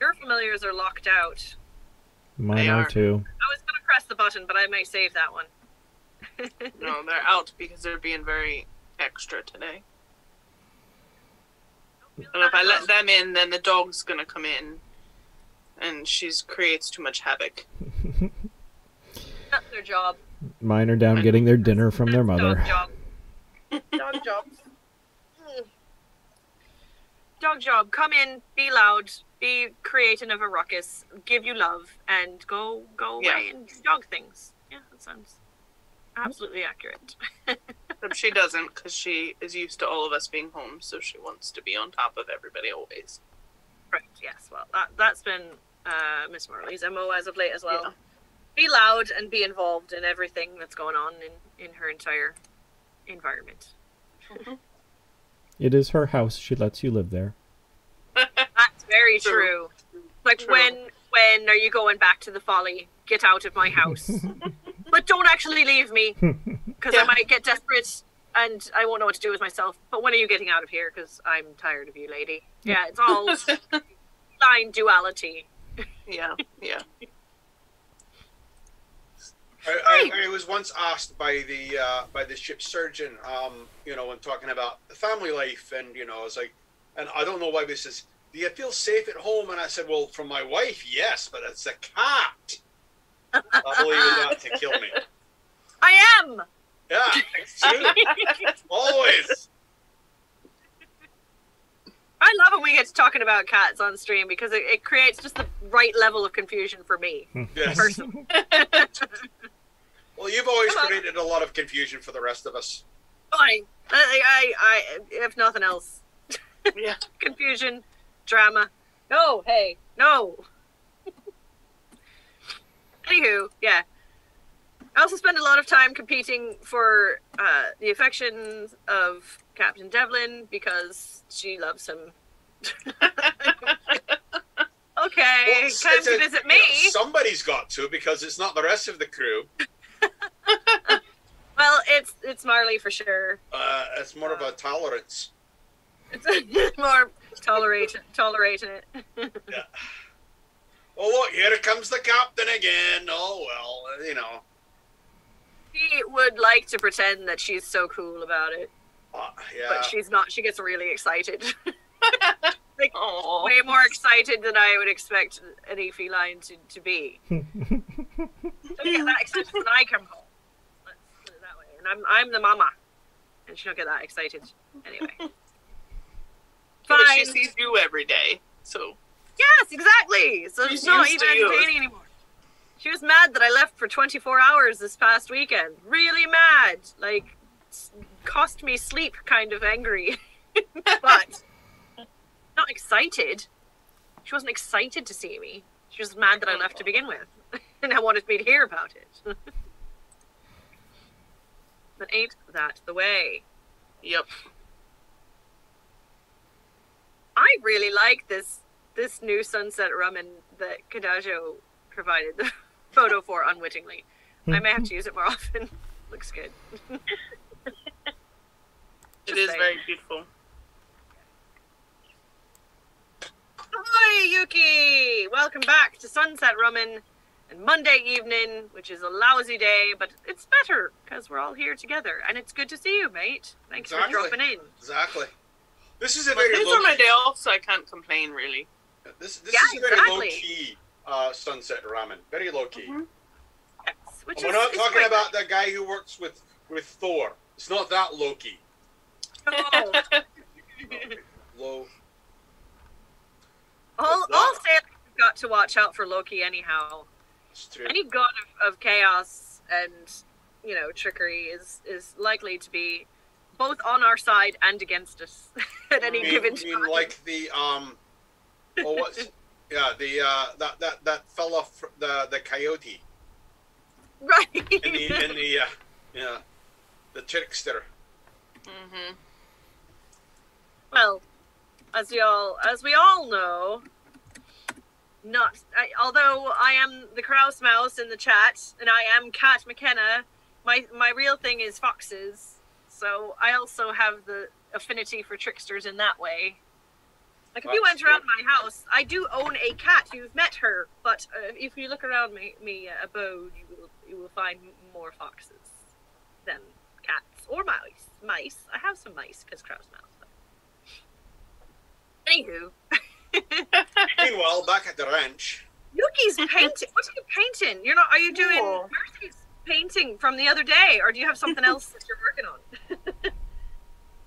Your familiars are locked out. Mine are too. I was going to press the button, but I may save that one. No, they're out because they're being very extra today. And if I let them in, then the dog's going to come in. And she creates too much havoc. That's their job. Mine are down getting their dinner from their mother. Dog job. Dog job. Dog job. Come in, be loud, be creating of a ruckus, give you love, and go away and do dog things. Yeah, that sounds absolutely accurate. But she doesn't, because she is used to all of us being home, so she wants to be on top of everybody always. Right, yes. Well, that's been Miss Marley's MO as of late as well. Yeah. Be loud and be involved in everything that's going on in her entire environment. It is her house. She lets you live there. That's very true. Like, when are you going back to the folly? Get out of my house. But don't actually leave me, because I might get desperate and I won't know what to do with myself. But when are you getting out of here? Because I'm tired of you, lady. Yeah, it's all line duality. Yeah. I was once asked by the ship's surgeon, when talking about the family life, and I was like, and I don't know why this is. Do you feel safe at home? And I said, well, from my wife, yes, but it's a cat. I believe it not to kill me. I am. Yeah, it's true. Always. I love when we get to talking about cats on stream because it creates just the right level of confusion for me. Yes. Personally. Well, you've always created a lot of confusion for the rest of us. I if nothing else. Yeah. Confusion, drama. No, hey, no. Anywho, yeah. I also spend a lot of time competing for the affections of Captain Devlin because she loves him. Okay, come to visit me. Somebody's got to, because it's not the rest of the crew. Well, it's Marley for sure. It's more of a tolerance. It's more tolerating it. Yeah. Oh, look, here comes the captain again. Oh, well, She would like to pretend that she's so cool about it. Yeah. But she's not. She gets really excited. Like, way more excited than I would expect any feline to be. Don't get that excited when I come home. Let's put it that way. And I'm the mama. And she don't get that excited. Anyway. But she sees you every day, so... Yes, exactly! So it's not even entertaining anymore. She was mad that I left for 24 hours this past weekend. Really mad. Like, cost me sleep kind of angry. But not excited. She wasn't excited to see me. She was mad that I left to begin with. And I wanted me to hear about it. But ain't that the way? Yep. I really like this new sunset Rummin that Kadajio provided the photo for unwittingly. I may have to use it more often. Looks good. It is very beautiful. Hi, Yuki! Welcome back to Sunset Rummin and Monday evening, which is a lousy day, but it's better because we're all here together, and it's good to see you, mate. Thanks for dropping in. Exactly. This is a very these are my day off, so I can't complain, really. This is a very low-key Sunset Ramen. Very low-key. Yes, we're not talking about the guy who works with Thor. It's not that low-key. Oh. Low. All sailors have got to watch out for Loki anyhow. It's true. Any god of chaos and, trickery is likely to be both on our side and against us at any given time. You mean like the that fella, the coyote, right? in the trickster. Mm-hmm. Well, as we all know, although I am the Kraus Mouse in the chat and I am Kat McKenna, my real thing is foxes. So I also have the affinity for tricksters in that way. Like if you went around my house, I do own a cat. You've met her, but if you look around me abode, you will find more foxes than cats or mice. Mice. I have some mice because Kraus Mouse. Anywho. Meanwhile, back at the ranch. Yuki's painting. What are you painting? Are you doing Mercy's painting from the other day, or do you have something else that you're working on?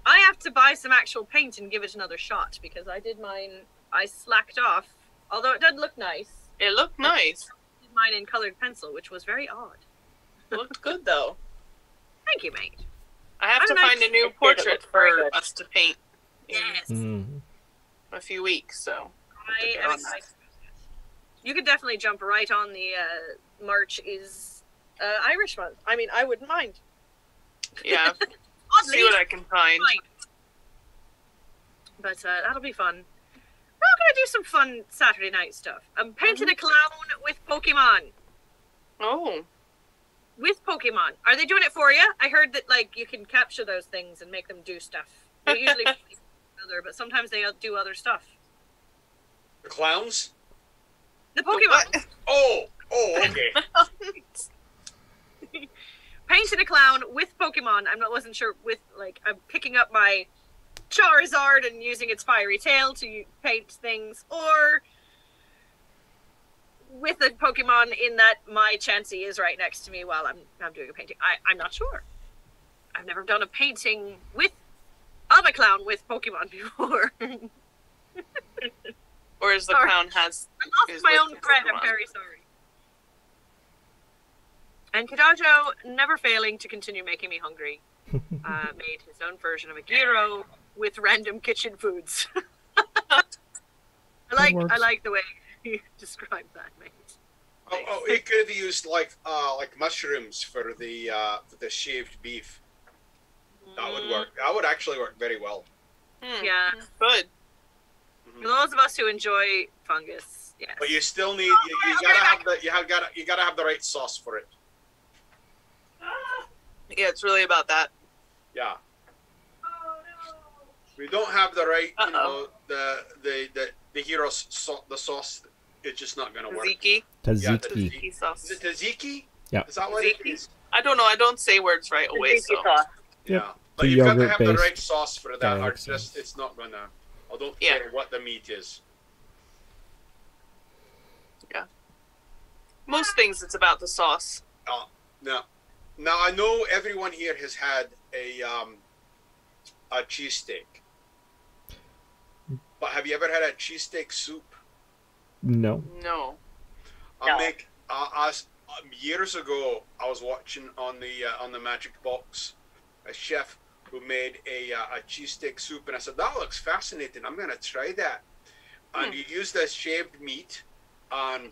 I have to buy some actual paint and give it another shot because I did mine. I slacked off, although it did look nice. It looked nice. I did mine in colored pencil, which was very odd. It looked good though. Thank you, mate. I have to find a new portrait for us to paint. Yes. A few weeks, so I am excited. You could definitely jump right on the March is Irish month. I mean, I wouldn't mind. Yeah. See what I can find. But that'll be fun. We're all gonna do some fun Saturday night stuff. I'm painting a clown with Pokemon. Oh. With Pokemon. Are they doing it for you? I heard that you can capture those things and make them do stuff. They usually but sometimes they do other stuff. The clowns? The Pokemon. Oh, okay. Painted a clown with Pokemon. I wasn't sure I'm picking up my Charizard and using its fiery tail to paint things, or with a Pokemon in that my Chansey is right next to me while I'm doing a painting. I'm not sure. I've never done a painting of a clown with Pokemon before. Or as the clown has. I lost my own thread. I'm very sorry. And Kadajo, never failing to continue making me hungry, made his own version of a gyro with random kitchen foods. I like the way you described that, mate. Oh, he could have used like mushrooms for the shaved beef. That would work. That would actually work very well. Yeah. Good. For those of us who enjoy fungus, yes. But you still need you gotta have the right sauce for it. Yeah, it's really about that. Yeah. We don't have the right, the hero the sauce. It's just not gonna work. Tzatziki. Tzatziki sauce. Is it tzatziki? Yeah. Is that what it is? I don't know. I don't say words right away. So. Yeah. But you've got to have the right sauce for that, or it's not gonna. I don't care what the meat is. Yeah. Most things, it's about the sauce. Now I know everyone here has had a cheesesteak. But have you ever had a cheesesteak soup? No. No. Years ago, I was watching on the Magic Box a chef who made a cheesesteak soup, and I said, that looks fascinating. I'm gonna try that. And you use the shaved meat, and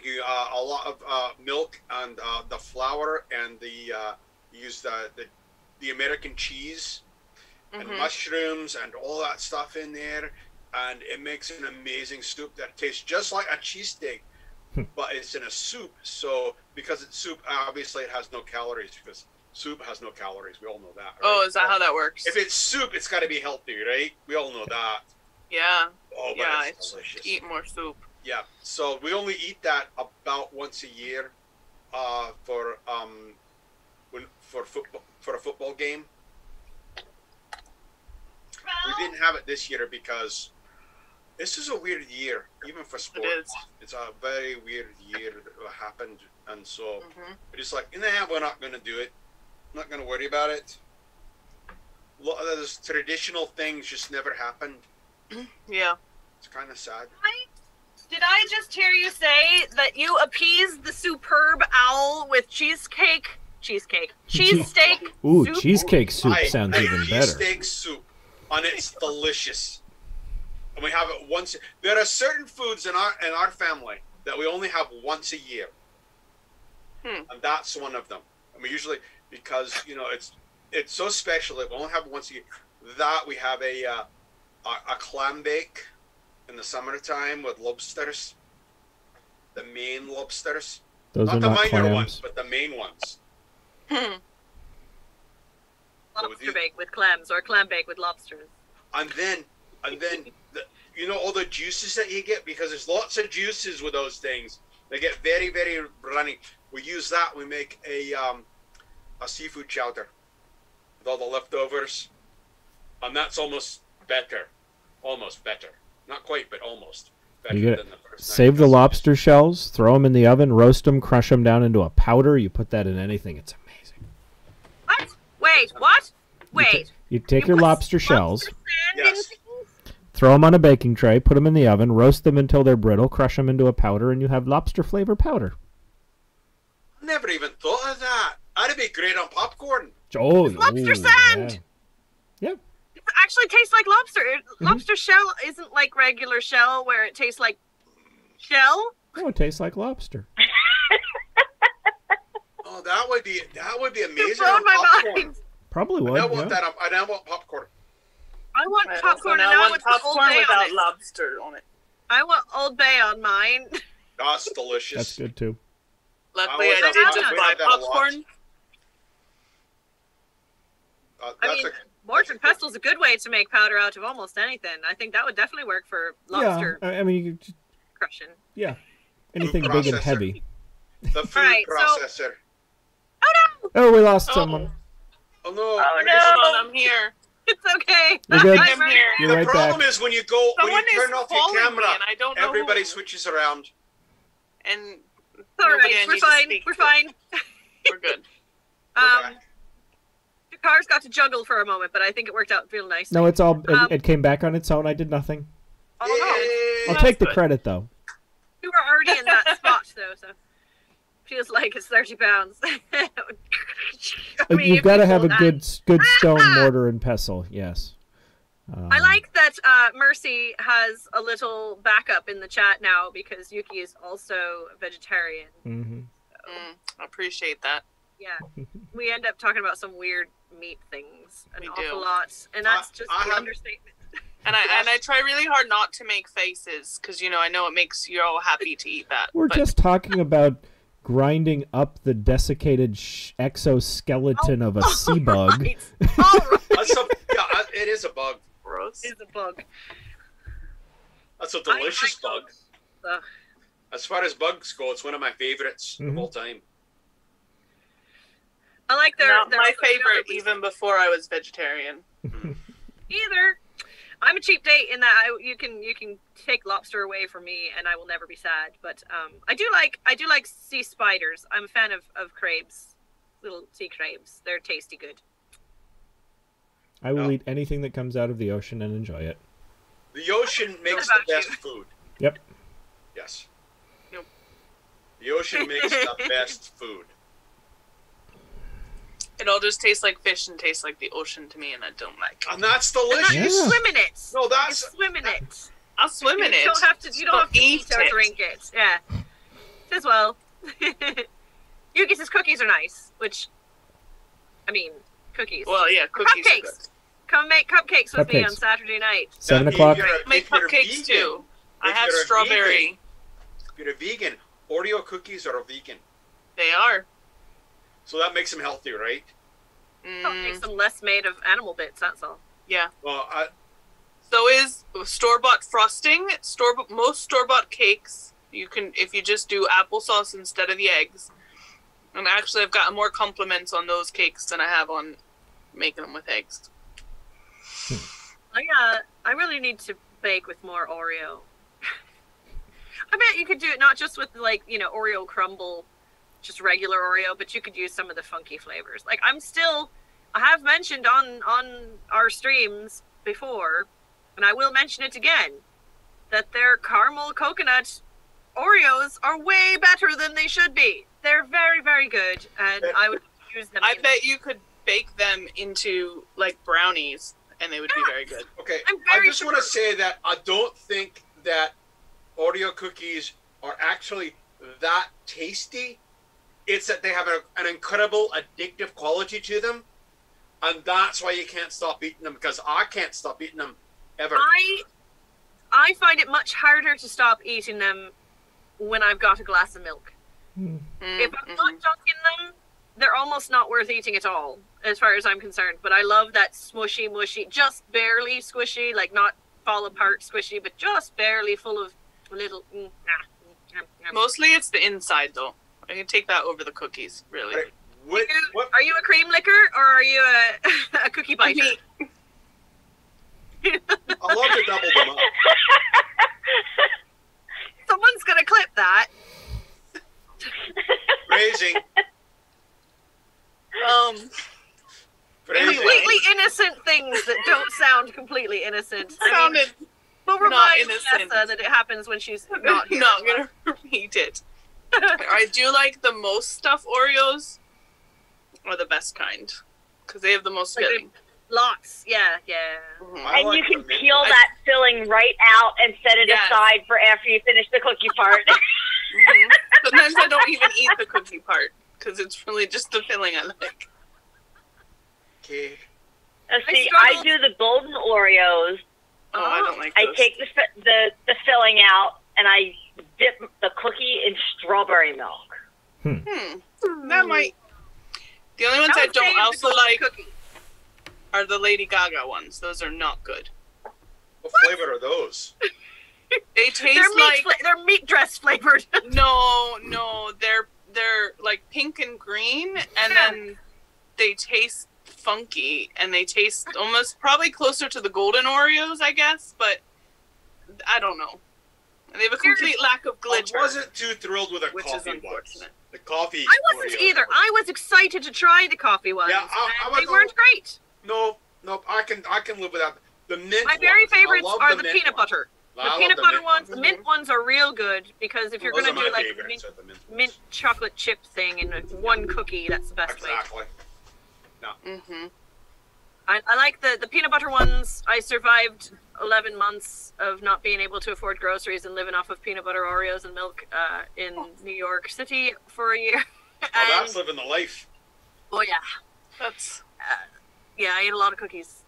you a lot of milk and the flour, and you use the American cheese and mushrooms and all that stuff in there, and it makes an amazing soup that tastes just like a cheesesteak, but it's in a soup. So because it's soup, obviously it has no calories because soup has no calories. We all know that. Right? Oh, is that how that works? If it's soup, it's got to be healthy, right? We all know that. Yeah. Oh, but yeah, it's delicious. Eat more soup. Yeah. So we only eat that about once a year, for a football game. We didn't have it this year because this is a weird year, even for sports. It is. It's a very weird year that happened, and so we're just like, nah, we're not going to do it. I'm not going to worry about it. A lot of those traditional things just never happened. Yeah. It's kind of sad. Did I just hear you say that you appeased the superb owl with cheesesteak Ooh, soup? cheesesteak soup sounds even better. Cheesesteak soup, and it's delicious. And we have it once. There are certain foods in our family that we only have once a year, and that's one of them. And we usually, because it's so special that we only have it once a year. That we have a clam bake in the summertime with lobsters, the main lobsters. Those not are the not minor clams. ones, but the main ones. Lobster bake with clams or clam bake with lobsters. And then all the juices that you get, because there's lots of juices with those things. They get very, very runny. We use that. We make a seafood chowder with all the leftovers, and that's almost better. Not quite, but almost better than the first. Save the lobster shells, throw them in the oven, roast them, crush them down into a powder. You put that in anything. It's amazing. What? Wait, what? Wait. You take your lobster shells, Yes. throw them on a baking tray, put them in the oven, roast them until they're brittle, crush them into a powder, and you have lobster flavor powder. I never even thought of that. That'd be great on popcorn. Oh, lobster sand. Yeah. It actually tastes like lobster. Lobster shell isn't like regular shell where it tastes like shell. Oh, it tastes like lobster. Oh, that would be amazing. You've blown my mind. Probably would. I want that. I now want popcorn. I want popcorn, and I I want want popcorn Old Bay without on it. lobster on it. I want Old Bay on mine. That's delicious. That's good too. Luckily, I I did just we buy have that a lot. popcorn. Mortar and pestle is a good way to make powder out of almost anything. I think that would definitely work for lobster Yeah, I mean, you could, crushing. yeah, anything big and heavy. The food Right, processor. Oh no! Oh, we lost someone. Oh no! Oh, no, no. I'm here. It's okay. We're good. I'm here. You're The right problem back. is when you turn off your calling camera, me and I don't know everybody who. switches around. And It's all nobody right. I We're need to fine. speak We're to. fine. We're good. The cars got to juggle for a moment, but I think it worked out real nice. No, it's all. It came back on its own. I did nothing. Oh Yay. I'll take the good. credit though. no, we were already in that spot though, so feels like it's 30 pounds. You've got to have a good stone mortar and pestle. Yes. I like that Mercy has a little backup in the chat now because Yuki is also vegetarian. Mm-hmm. I appreciate that. Yeah, we end up talking about some weird meat things an We awful do. lot, and that's just I the have- understatement. And I try really hard not to make faces because I know it makes you all happy to eat that. We're but just talking about grinding up the desiccated exoskeleton of a sea bug. Right. All right. It is a bug. gross. It's a bug. That's a delicious bug. Ugh. As far as bugs go, it's one of my favorites of all time. I like their Not my their- favorite even before I was vegetarian. either. I'm a cheap date in that you can take lobster away from me and I will never be sad. But I do like sea spiders. I'm a fan of crabes, little sea crabes. They're tasty good. I will eat anything that comes out of the ocean and enjoy it. The ocean makes about the best you? food. Yep. Yes. Yep. The ocean makes the best food. It all just tastes like fish and tastes like the ocean to me, and I don't like it. And that's delicious. You Yeah. swim in it. No, You that's swim in it. I'll swim in it. You don't have to eat or it. drink it. Yeah. As well. Yuki says cookies are nice, which, I mean, cookies. Well, yeah, cookies are Cupcakes. good. Come make cupcakes with me Cupcakes. on Saturday night. 7 If o'clock. you're a- Make if you're cupcakes vegan- too. I if have you're a strawberry. If you're a vegan, Oreo cookies are vegan. They are. So that makes them healthy, right? It makes them less made of animal bits, that's all. Yeah. Well, so is store-bought frosting. Most store-bought cakes, you can, if you just do applesauce instead of the eggs. And actually, I've gotten more compliments on those cakes than I have on making them with eggs. I really need to bake with more Oreo. I bet you could do it not just with, like, you know, Oreo crumble, just regular Oreo, but you could use some of the funky flavors. Like, I have mentioned on our streams before, and I will mention it again, that their caramel coconut Oreos are way better than they should be. They're very, very good, and I would use them. I bet you could bake them into, like, brownies, and they would be very good. Okay, I just want to say that I don't think that Oreo cookies are actually that tasty. It's that they have an incredible addictive quality to them, and that's why you can't stop eating them, because I can't stop eating them ever. I find it much harder to stop eating them when I've got a glass of milk. If I'm not dunking them, they're almost not worth eating at all, as far as I'm concerned. But I love that smushy, mushy, just barely squishy, like not fall apart squishy, but just barely full of little... Mostly it's the inside, though. I can take that over the cookies, really. Right. Are you a cream licker, or are you a cookie biter? I love to double them up. Someone's going to clip that. Raising. Completely innocent things that don't sound completely innocent. Sounded we'll remind Vanessa that it happens when she's not here. Not going to repeat it. I do like the most stuffed Oreos are the best kind, because they have the most filling. Lots, yeah. And like you can peel that filling right out and set it aside for after you finish the cookie part. Sometimes I don't even eat the cookie part, because it's really just the filling I like. Okay. See, I do the golden Oreos. Oh, I don't like those. I take the filling out, and I dip the cookie in strawberry milk. That might... The only ones I don't also like are the Lady Gaga ones. Those are not good. What flavor are those? They taste they're meat dress flavored. No, they're like pink and green, and then they taste funky, and they taste almost probably closer to the golden Oreos, I guess, but I don't know. They have a complete lack of glitter. I wasn't too thrilled with the coffee ones. The coffee. I wasn't either. I was excited to try the coffee ones. Yeah, they weren't great. No, I can live without the mint. My very favorites are the peanut butter. The peanut butter ones, the mint ones are real good, because if you're going to do like mint chocolate chip thing in one cookie, that's the best way. Exactly. No. I like the peanut butter ones. I survived 11 months of not being able to afford groceries and living off of peanut butter Oreos and milk in New York City for a year. That's living the life. Oh yeah. That's... yeah, I ate a lot of cookies.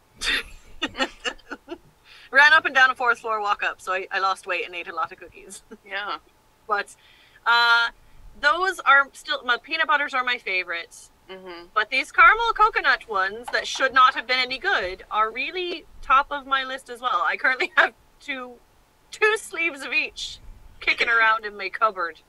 Ran up and down a 4th floor walk up, so I lost weight and ate a lot of cookies. Yeah. But those are still, my peanut butters are my favorites. But these caramel coconut ones that should not have been any good are really top of my list as well. I currently have two sleeves of each kicking around in my cupboard.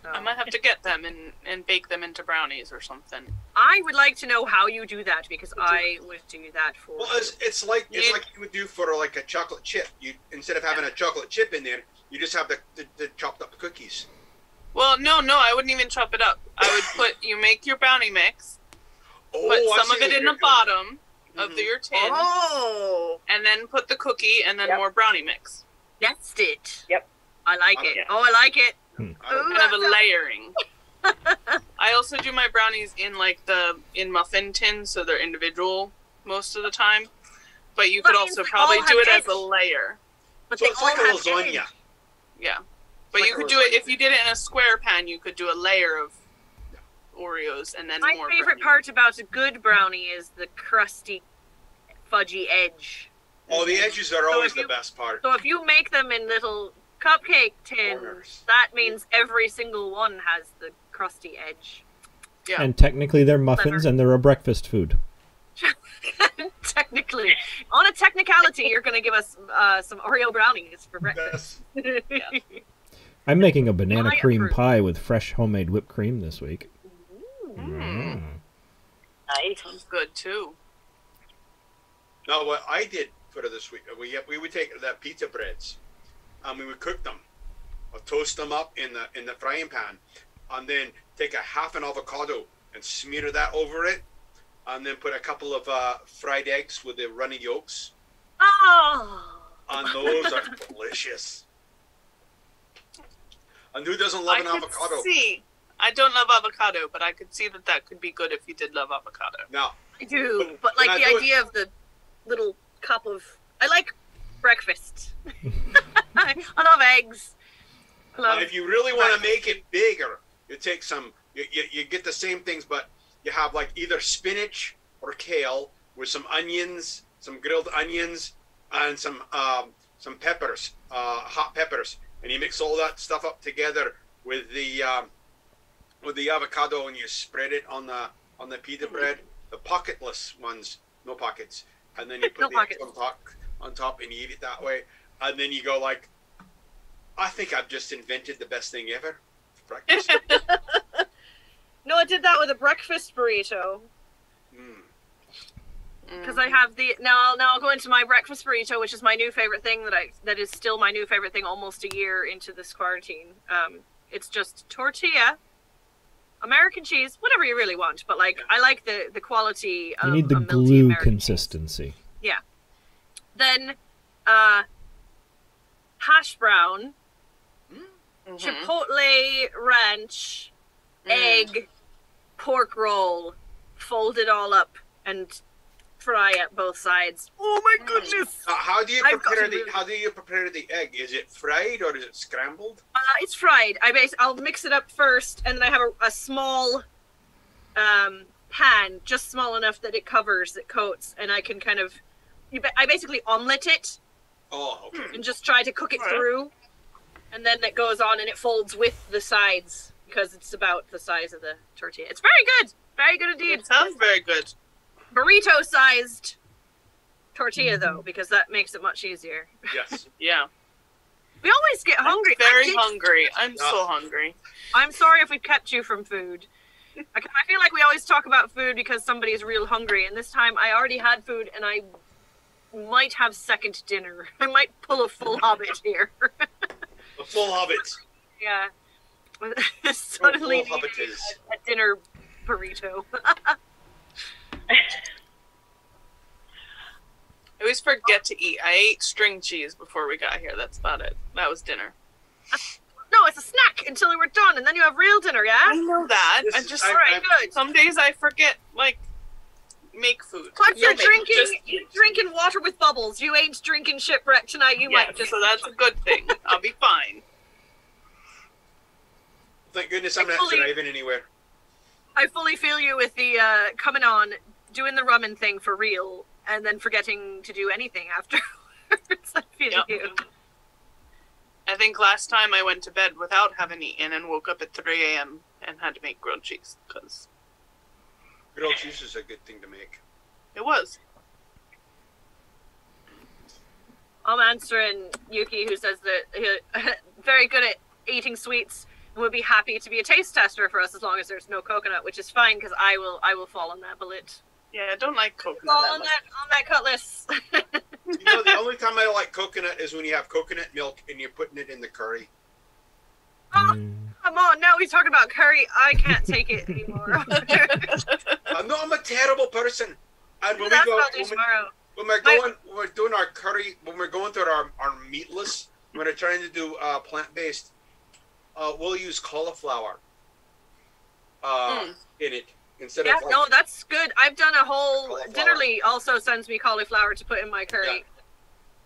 So. I might have to get them and bake them into brownies or something. I would like to know how you do that, because I would do that for. Well, it's like you would do for like a chocolate chip. You instead of having a chocolate chip in there, you just have the chopped up cookies. Well, no, I wouldn't even chop it up. I would you make your brownie mix, put some of it in the bottom of your tin, and then put the cookie and then more brownie mix. That's it. Yep. I like it. Yeah. Oh, I like it. Kind of a layering. I also do my brownies in muffin tins, so they're individual most of the time. But you could also probably do it as a layer. But so it's like a lasagna. Yeah. But you could do it, if you did it in a square pan, you could do a layer of Oreos and then more My favorite part about a good brownie is the crusty, fudgy edge. Oh, the edges are always the best part. So if you make them in little Cupcake tins. That means every single one has the crusty edge. Yeah. And technically they're muffins and they're a breakfast food. Technically. On a technicality, you're going to give us some Oreo brownies for breakfast. Yes. Yeah. I'm making a banana cream pie with fresh homemade whipped cream this week. Nice. Sounds good, too. No, what I did for this week, we would take that pizza breads and we would cook them. Or toast them up in the frying pan and then take a half an avocado and smear that over it. And then put a couple of fried eggs with the runny yolks. Oh! And those are delicious. And who doesn't love an avocado? See, I don't love avocado, but I could see that could be good if you did love avocado. No. I do, but like the idea of the little cup of... I like breakfast. I love eggs. If you really want to make it bigger, you take some... You get the same things, but... You have like either spinach or kale with some onions, some grilled onions, and some peppers, hot peppers, and you mix all that stuff up together with the avocado, and you spread it on the pita bread, the pocketless ones, no pockets, and then you put the eggs on top, and you eat it that way, and then you go like, I think I've just invented the best thing ever. Breakfast. No, I did that with a breakfast burrito. Because I have now I'll go into my breakfast burrito, which is my new favorite thing that is still my new favorite thing almost a year into this quarantine. It's just tortilla, American cheese, whatever you really want, but like I like the quality of you need the glue American consistency. Cheese. Yeah. Then hash brown, chipotle ranch, egg, pork roll, fold it all up and fry at both sides. Oh my goodness! How do you prepare the egg? Is it fried or is it scrambled? It's fried. I'll mix it up first, and then I have a small pan, just small enough that it coats, and I can kind of I basically omelet it. Oh, okay. And just try to cook it through, and then it goes on and it folds with the sides. Because it's about the size of the tortilla. It's very good. Very good indeed. It sounds very good. Burrito-sized tortilla, though, because that makes it much easier. Yes. Yeah. We always get hungry. Very hungry. I'm so hungry. I'm sorry if we've kept you from food. I feel like we always talk about food because somebody's real hungry. And this time I already had food and I might have second dinner. I might pull a full hobbit here. A full hobbit. Yeah. Suddenly a dinner burrito. I always forget to eat. I ate string cheese before we got here. That's about it. That was dinner. No, it's a snack until we're done, and then you have real dinner, yeah? I know that. Good. Some days I forget, make food. But you're drinking water with bubbles. You ain't drinking shipwreck tonight. You might just... So that's a good thing. I'll be fine. Thank goodness I'm not driving anywhere. I fully feel you with the coming on, doing the Rummin thing for real, and then forgetting to do anything afterwards. I feel you. I think last time I went to bed without having eaten and woke up at 3 a.m. and had to make grilled cheese. Grilled cheese is a good thing to make. It was. I'm answering Yuki, who says that he's very good at eating sweets. Would be happy to be a taste tester for us as long as there's no coconut, which is fine because I will fall on that bullet. Yeah, I don't like coconut. Fall on that cutlass. The only time I like coconut is when you have coconut milk and you're putting it in the curry. Oh, come on! Now he's talking about curry. I can't take it anymore. I'm a terrible person. And when we're doing our curry, when we're going through our meatless, when we're trying to do plant-based. We'll use cauliflower in it instead of... no, that's good. I've done a whole... Dinnerly also sends me cauliflower to put in my curry. Yeah.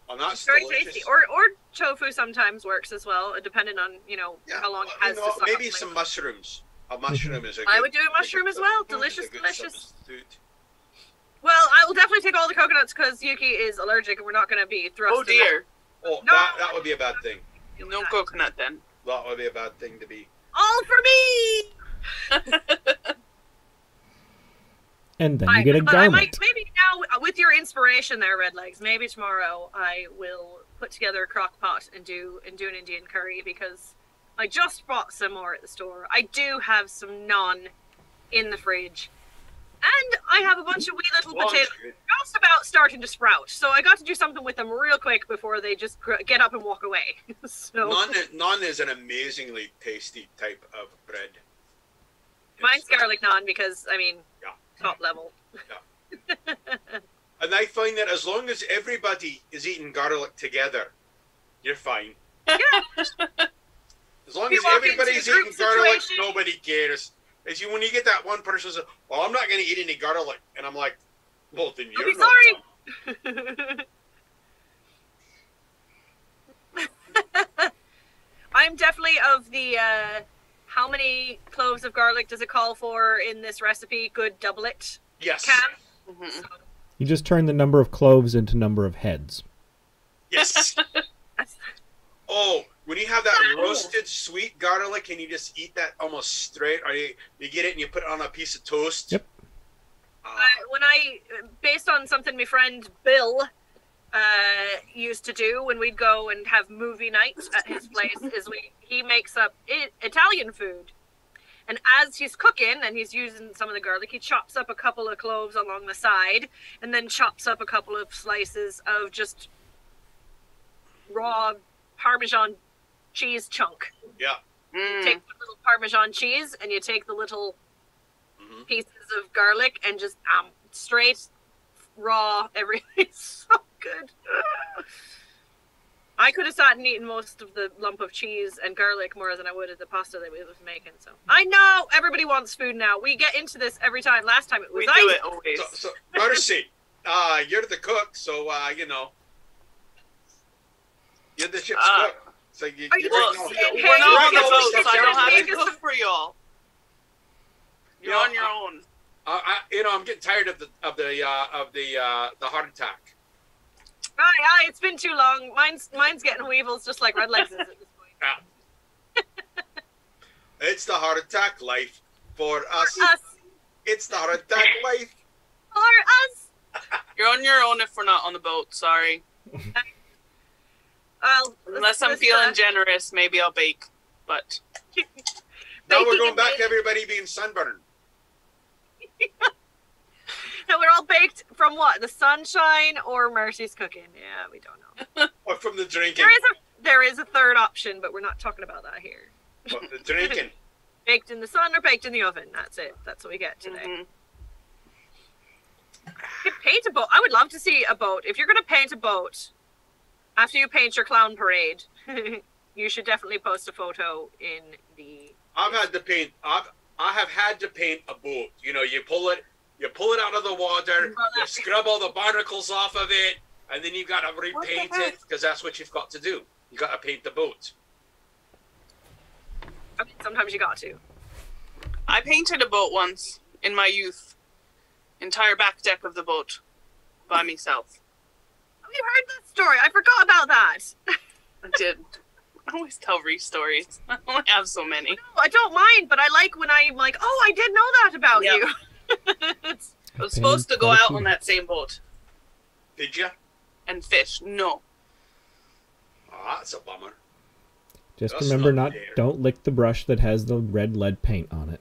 Well, that's very delicious. tasty. Or tofu sometimes works as well, depending on, how long it has to soak. Maybe some mushrooms. A mushroom is a good... I would do a mushroom as well. Delicious. Substitute. Well, I will definitely take all the coconuts because Yuki is allergic and we're not going to be thrust. Oh, dear. Oh, no. That would be a bad thing. No coconut then. That would be a bad thing to be. All for me! And then you get a garment. Maybe now, with your inspiration there, Redlegs, maybe tomorrow I will put together a crock pot and do an Indian curry, because I just bought some more at the store. I do have some naan in the fridge. And I have a bunch of wee little potatoes just about starting to sprout. So I got to do something with them real quick before they just get up and walk away. So naan is an amazingly tasty type of bread. Mine's garlic naan because, I mean, top level. Yeah. And I find that as long as everybody is eating garlic together, you're fine. Yeah. As long as everybody's eating garlic, nobody cares. When you get that one person says, "Well, I'm not going to eat any garlic," and I'm like, "Well, then you're sorry." I'm definitely of the how many cloves of garlic does it call for in this recipe? Good, double it. Yes. So. You just turn the number of cloves into number of heads. Yes. Oh, when you have that roasted sweet garlic and you just eat that almost straight, or you get it and you put it on a piece of toast. Yep. Based on something my friend Bill used to do when we'd go and have movie nights at his place, he makes up Italian food. And as he's cooking and he's using some of the garlic, he chops up a couple of cloves along the side and then chops up a couple of slices of just raw Parmesan cheese chunk. Yeah. You take the little Parmesan cheese and you take the little pieces of garlic and just straight raw everything. So good. I could have sat and eaten most of the lump of cheese and garlic more than I would of the pasta that we was making. So I know everybody wants food now. We get into this every time. Last time it was we do it always. So Mercy, you're the cook, so you know. You're the ship's cook. So we're not on the boat, so I don't have to cook for y'all. You're on your own. I'm getting tired of the heart attack. Aye, it's been too long. Mine's getting weevils just like Redlegs is at this point. It's the heart attack life for us. It's the heart attack life for us. You're on your own if we're not on the boat. Sorry. Well, unless I'm feeling generous, maybe I'll bake. But now we're going back to everybody being sunburned. No, we're all baked from what? The sunshine or Mercy's cooking? Yeah, we don't know. Or from the drinking. There is a third option, but we're not talking about that here. What, the drinking? Baked in the sun or baked in the oven. That's it. That's what we get today. Paint a boat. I would love to see a boat. If you're going to paint a boat, after you paint your clown parade, you should definitely post a photo in the... I have had to paint a boat. You know, you pull it out of the water, you scrub all the barnacles off of it, and then you've got to repaint it, because that's what you've got to do. You got to paint the boat. I mean, sometimes you got to. I painted a boat once in my youth. Entire back deck of the boat by myself. Have you heard that story? I forgot about that. I did. I always tell Reese stories. I only have so many. No, I don't mind, but I like when I'm like, oh, I did know that about you. I was supposed to go out on that same boat. Did you? And fish. No. Oh, that's a bummer. Just remember, don't lick the brush that has the red lead paint on it.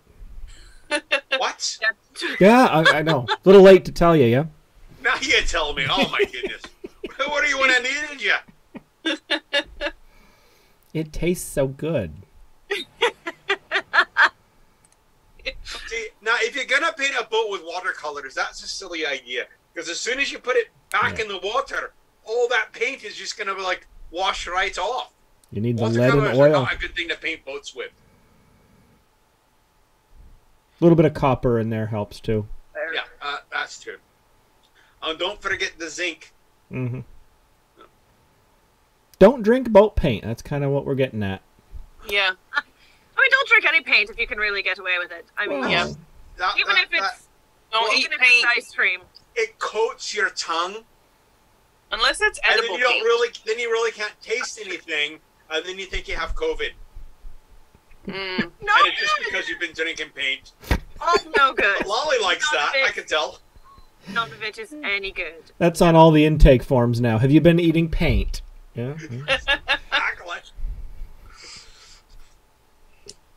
What? Yeah, I know. A little late to tell you, yeah? Now you tell me. Oh, my goodness. What do you want to need you? It tastes so good. See, now, if you're going to paint a boat with watercolors, that's a silly idea. Because as soon as you put it back in the water, all that paint is just going to, like, wash right off. You need the lead and oil. Are not a good thing to paint boats with. A little bit of copper in there helps, too. Yeah, that's true. And don't forget the zinc. Mm-hmm. No. Don't drink boat paint. That's kind of what we're getting at. Yeah. I mean, don't drink any paint if you can really get away with it. I mean, yeah. Even if it's ice cream. It coats your tongue. Unless it's edible and then you really can't taste anything. and then you think you have COVID. No, and it's just because you've been drinking paint. Oh, no good. But Lolly likes that, I can tell. None of it is any good. That's on all the intake forms now. Have you been eating paint? Yeah.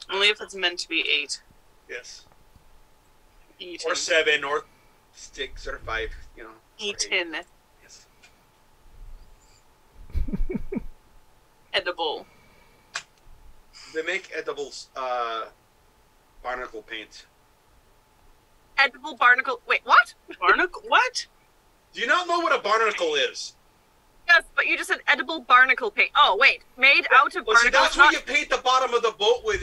Only if it's meant to be 8. Yes. Eaten. Or 7, or 6, or 5, you know. Eaten. Yes. Edible. They make edible barnacle paint. Edible barnacle. Wait, what? Barnacle? What? Do you not know what a barnacle is? Yes, but you just said edible barnacle paint. Oh, wait, made out of barnacles. See, that's what you paint the bottom of the boat with.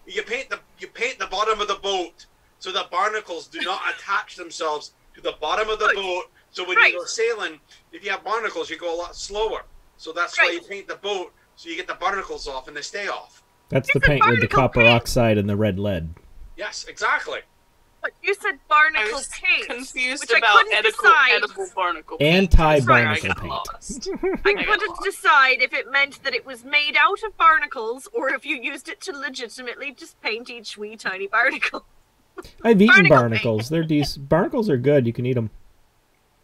You paint the bottom of the boat so that barnacles do not attach themselves to the bottom of the boat. So when you go sailing, if you have barnacles, you go a lot slower. So that's why you paint the boat so you get the barnacles off and they stay off. That's the paint with the copper oxide and the red lead. Yes, exactly. But you said barnacle paint. Confused about edible barnacle paint. Anti-barnacle paint. I couldn't decide if it meant that it was made out of barnacles or if you used it to legitimately just paint each wee tiny barnacle. I've eaten barnacles. They're decent. Barnacles are good. You can eat them.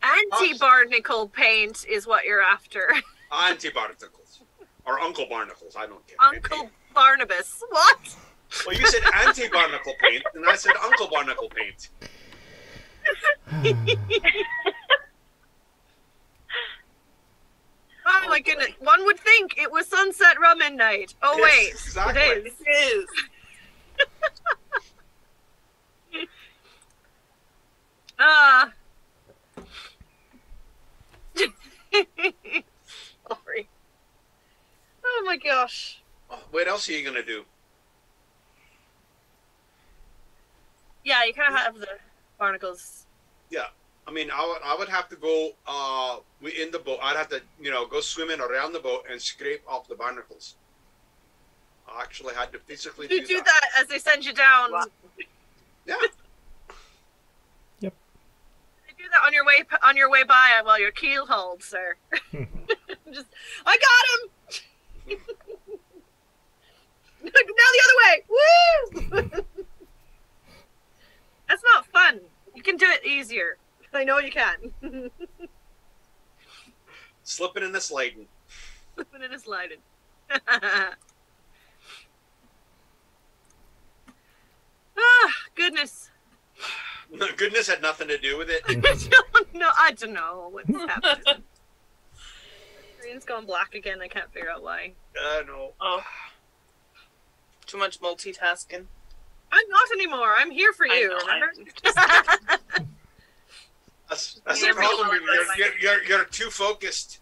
Anti-barnacle paint is what you're after. Anti-barnacles. Or Uncle Barnacles. I don't care. Uncle Barnabas. What? Well, you said anti-barnacle paint, and I said Uncle Barnacle paint. Oh my goodness. One would think it was Sunset Rummin night. Oh, yes, wait. Exactly. It is. Sorry. Oh my gosh. What else are you going to do? Yeah, you kind of have the barnacles. Yeah. I mean, I would have to go in the boat. I'd have to, go swimming around the boat and scrape off the barnacles. I actually had to physically do that. You do that as they send you down. Wow. Yeah. Yep. You do that on your way by while your keel holds, sir. Just, I got him. Now the other way. Woo! That's not fun. You can do it easier. I know you can. Slipping and sliding. Slipping and sliding. Goodness. Goodness had nothing to do with it. I don't know what's happening. The screen's gone black again. I can't figure out why. No. Oh. Too much multitasking. I'm not anymore. I'm here for you, remember? That's the problem. You're too focused.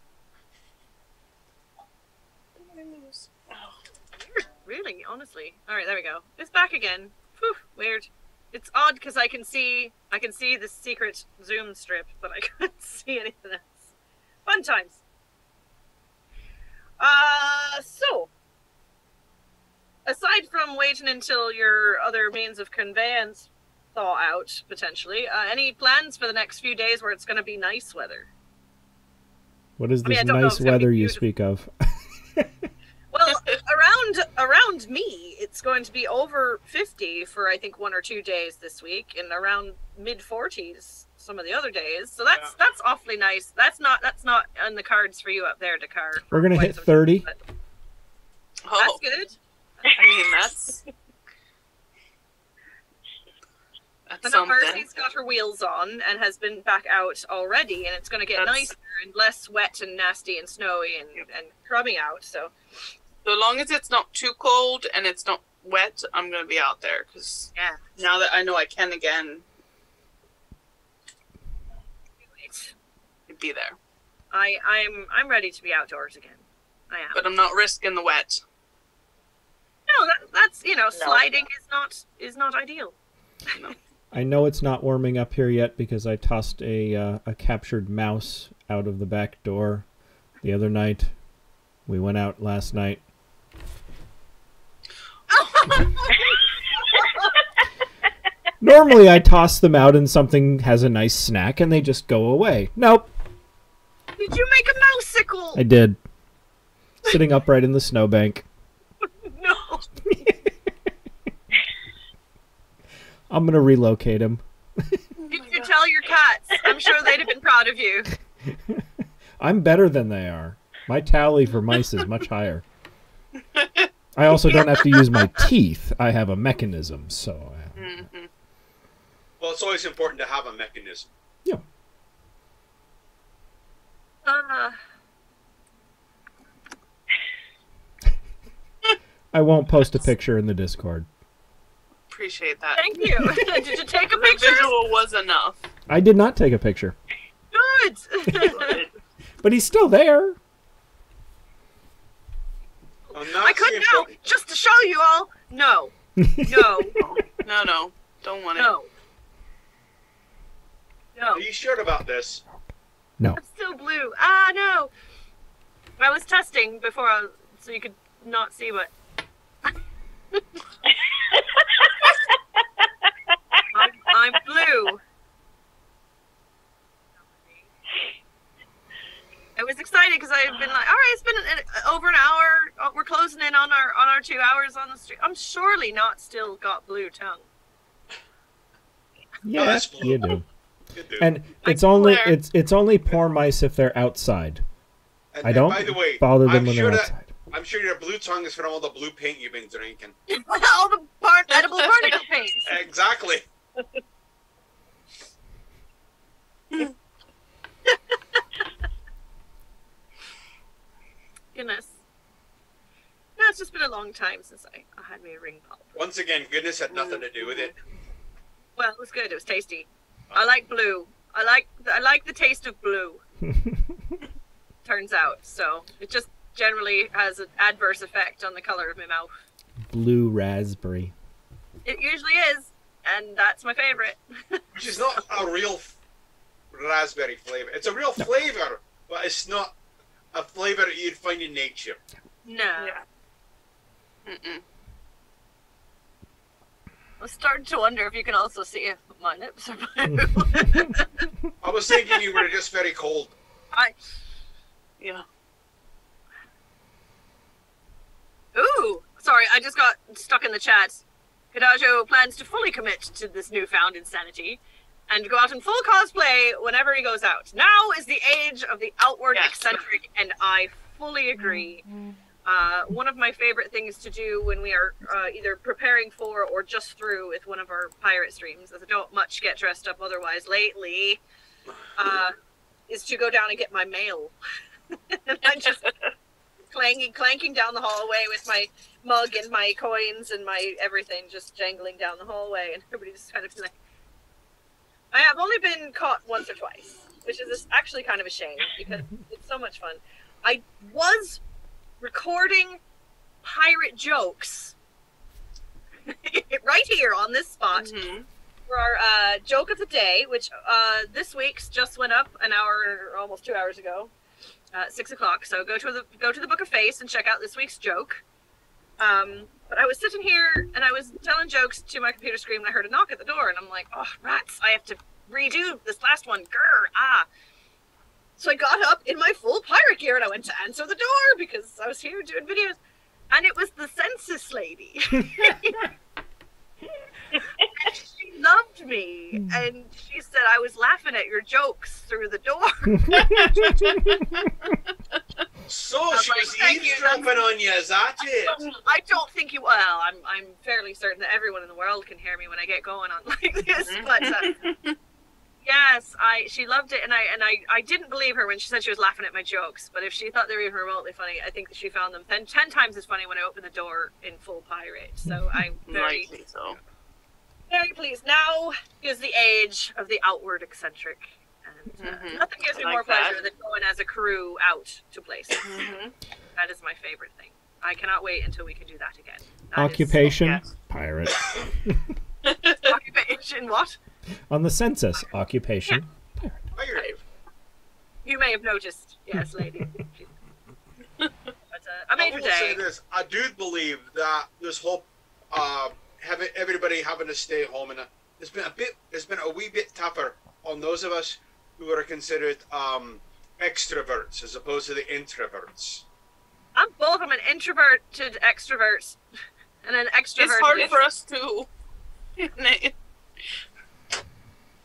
Really, honestly. All right, there we go. It's back again. Whew, weird. It's odd because I can see the secret zoom strip, but I can't see anything else. Fun times. So aside from waiting until your other means of conveyance thaw out, potentially, any plans for the next few days where it's going to be nice weather? What is this nice weather you speak of? Well, around me, it's going to be over 50 for, I think, 1 or 2 days this week, and around mid-40s some of the other days. So that's awfully nice. That's not on the cards for you up there, Dakar. We're going to hit 30. That's good. I mean, that's something. Marcy's got her wheels on and has been back out already, and it's going to get nicer and less wet and nasty and snowy and crummy out. So long as it's not too cold and it's not wet, I'm going to be out there because now that I know I can again, I'd be there. I'm ready to be outdoors again. I am, but I'm not risking the wet. No, that's sliding is not ideal. No. I know it's not warming up here yet because I tossed a captured mouse out of the back door the other night. We went out last night. Normally I toss them out and something has a nice snack and they just go away. Nope. Did you make a mouseicle? I did. sitting upright in the snowbank. No. I'm going to relocate him. You tell your cats. I'm sure they'd have been proud of you. I'm better than they are. My tally for mice is much higher. I also don't have to use my teeth. I have a mechanism, so... Well, it's always important to have a mechanism. Yeah. I won't post a picture in the Discord. Appreciate that. Thank you. Did you take a picture? The visual was enough. I did not take a picture. Good. But he's still there. I couldn't now, just to show you all. No. No. No. Don't want it. No. Are you sure about this? No. I'm still blue. No. I was testing before, so you could not see what... I'm blue. I was excited because I've been like, all right, it's been over an hour. We're closing in on our 2 hours on the street. I'm surely not still got blue tongue. Yeah, you do. And it's only poor mice if they're outside. I don't bother them when they're outside. I'm sure your blue tongue is from all the blue paint you've been drinking. All the edible barnacle paint. Exactly. Goodness. No, it's just been a long time since I had me a ring pop. Once again, goodness had nothing to do with it. Well, it was good. It was tasty. I like blue. I like the taste of blue. Turns out, so it just generally has an adverse effect on the color of my mouth. Blue raspberry. It usually is, and that's my favorite. Which is not a real raspberry flavor. It's a real flavor, but it's not a flavor that you'd find in nature. No. Yeah. I'm starting to wonder if you can also see if my lips are blue. I was thinking you were just very cold. Yeah. Ooh, sorry, I just got stuck in the chat. Kadajo plans to fully commit to this newfound insanity and go out in full cosplay whenever he goes out. Now is the age of the outward eccentric, and I fully agree. One of my favorite things to do when we are either preparing for or just through with one of our pirate streams, as I don't much get dressed up otherwise lately, is to go down and get my mail. And I'm just clanking down the hallway with my mug and my coins and my everything just jangling down the hallway, and everybody just kind of like... I have only been caught once or twice, which is actually kind of a shame because it's so much fun. I was recording pirate jokes right here on this spot for our joke of the day, which this week's just went up an hour, almost 2 hours ago, 6 o'clock. So go to the Book of Face and check out this week's joke. But I was sitting here and I was telling jokes to my computer screen when I heard a knock at the door, and I'm like, oh rats, I have to redo this last one. So I got up in my full pirate gear and I went to answer the door because I was here doing videos, and it was the census lady. And she loved me, and she said I was laughing at your jokes through the door. So she was eavesdropping on you, is that it? I don't think you... Well, I'm fairly certain that everyone in the world can hear me when I get going on like this, but... Yes, she loved it, and I didn't believe her when she said she was laughing at my jokes, but if she thought they were even remotely funny, I think that she found them 10 times as funny when I opened the door in full pirate. So I'm very pleased. Now is the age of the outward eccentric, and nothing gives me more pleasure than going as a crew out to places. That is my favorite thing. I cannot wait until we can do that again. Occupation? Pirate. Occupation what? On the census, occupation. Yeah. Pirate. You may have noticed, yes, lady. But I made her day. Say this. I do believe that this whole everybody having to stay home, and it's been a wee bit tougher on those of us who are considered extroverts as opposed to the introverts. I'm both. I'm an introverted extrovert and an extrovert. It's hard for us too.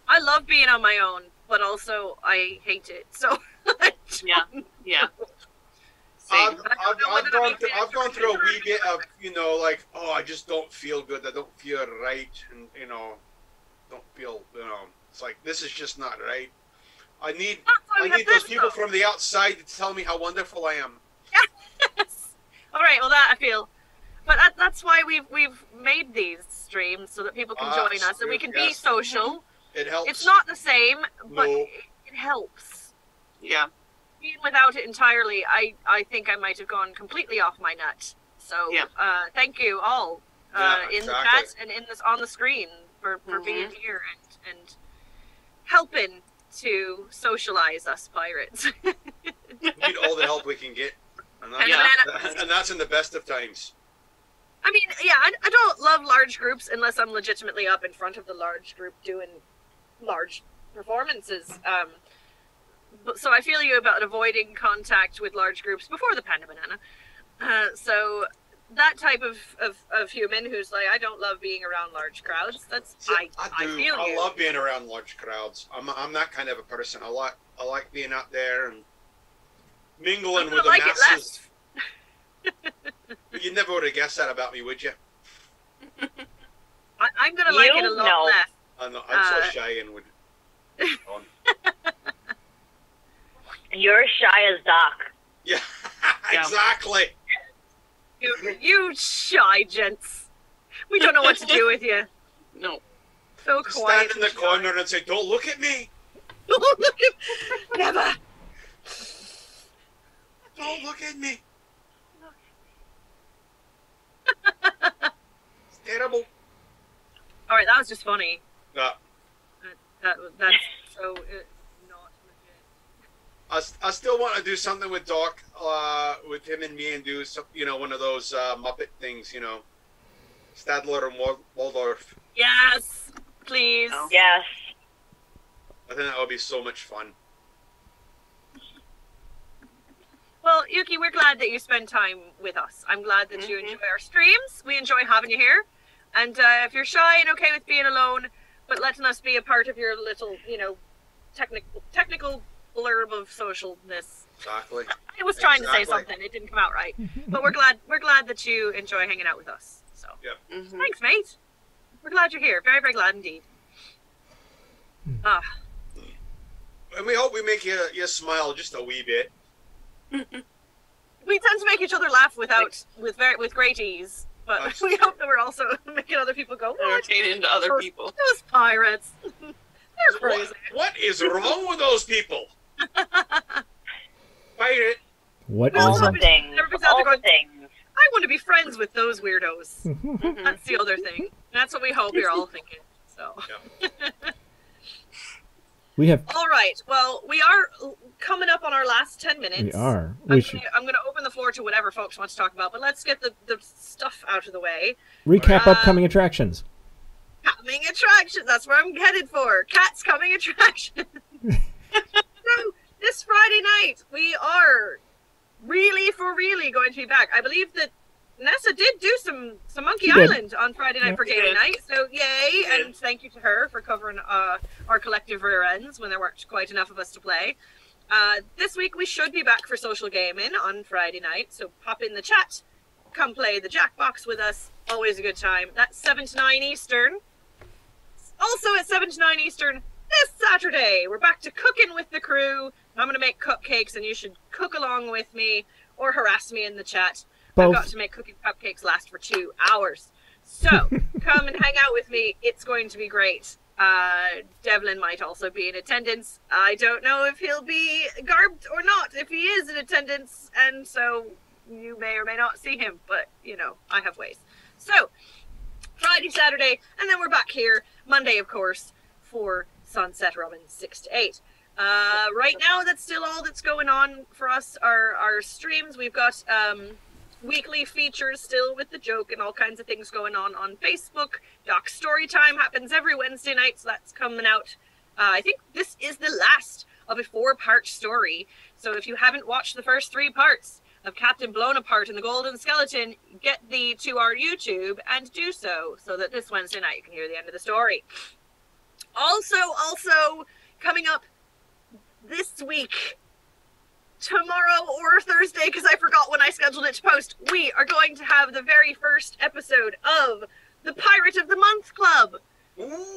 I love being on my own, but also I hate it. So yeah. I've gone through a wee bit of, you know, like, oh, I just don't feel good. I don't feel right, and you know, don't feel, you know, it's like this is just not right. I need those people from the outside to tell me how wonderful I am. Yes. All right. Well, that I feel, but that's why we've made these streams so that people can join us and we can be social. It helps. It's not the same, but it helps. Yeah. Being without it entirely, I think I might have gone completely off my nut. So thank you all in the chat and in this on the screen for being here and helping to socialize us pirates. We need all the help we can get, and that's in the best of times. I mean, yeah, I don't love large groups unless I'm legitimately up in front of the large group doing large performances. So I feel you about avoiding contact with large groups before the Panda Banana. So that type of human who's like, I don't love being around large crowds. I feel I love being around large crowds. I'm that kind of a person. I like being out there and mingling with the masses. You never would have guessed that about me, would you? I'm gonna like it a lot less. I'm so shy and would. You're shy as Doc. Yeah, exactly. You shy gents. We don't know what to do with you. No. So quiet. Stand in the corner and say, "Don't look at me." Don't look at me. Never. Don't look at me. It's terrible. All right, that was just funny. Yeah. That's so not legit. I still want to do something with Doc, with him and me, and do some, you know, one of those Muppet things, you know, Stadler and Waldorf. Yes, please. Oh. Yes. I think that would be so much fun. Well, Yuki, we're glad that you spend time with us. I'm glad that you enjoy our streams. We enjoy having you here. And if you're shy and okay with being alone, but letting us be a part of your little, you know, technical blurb of socialness. Exactly. I was trying to say something. It didn't come out right. But we're glad that you enjoy hanging out with us. So thanks, mate. We're glad you're here. Very, very glad indeed. And we hope we make you smile just a wee bit. We tend to make each other laugh with great ease, but we hope that we're also making other people go, entertaining to other people. Those pirates. They're crazy. What is wrong with those people? Pirate. What all the things. All the things. I want to be friends with those weirdos. That's the other thing. That's what we hope you're all thinking. So. We have. All right. Well, we are coming up on our last 10 minutes. We are. I'm going to open the floor to whatever folks want to talk about, but let's get the stuff out of the way. Recap upcoming attractions. Coming attractions. That's where I'm headed for. Cat's coming attraction. So this Friday night, we are really going to be back. I believe that Nessa did do some Monkey Island on Friday night for gaming night. So yay, and thank you to her for covering our collective rear ends when there weren't quite enough of us to play. This week we should be back for social gaming on Friday night. So pop in the chat, come play the Jackbox with us. Always a good time. That's 7 to 9 Eastern. Also at 7 to 9 Eastern this Saturday, we're back to cooking with the crew. I'm going to make cupcakes and you should cook along with me or harass me in the chat. Both. I've got to make cooking cupcakes last for 2 hours. So come and hang out with me. It's going to be great. Devlin might also be in attendance. I don't know if he'll be garbed or not if he is in attendance. And so you may or may not see him. But, you know, I have ways. So Friday, Saturday, and then we're back here Monday, of course, for Sunset Rummin 6 to 8. Right now, that's still all that's going on for us. Our streams, we've got weekly features still with the joke and all kinds of things going on Facebook. Doc Storytime happens every Wednesday night, so that's coming out. I think this is the last of a 4-part story. So if you haven't watched the first 3 parts, of Captain Blown Apart and the Golden Skeleton, get thee to our YouTube and do so that this Wednesday night you can hear the end of the story. Also coming up this week, tomorrow or Thursday, because I forgot when I scheduled it to post, we are going to have the very first episode of the Pirate of the Month Club. Ooh.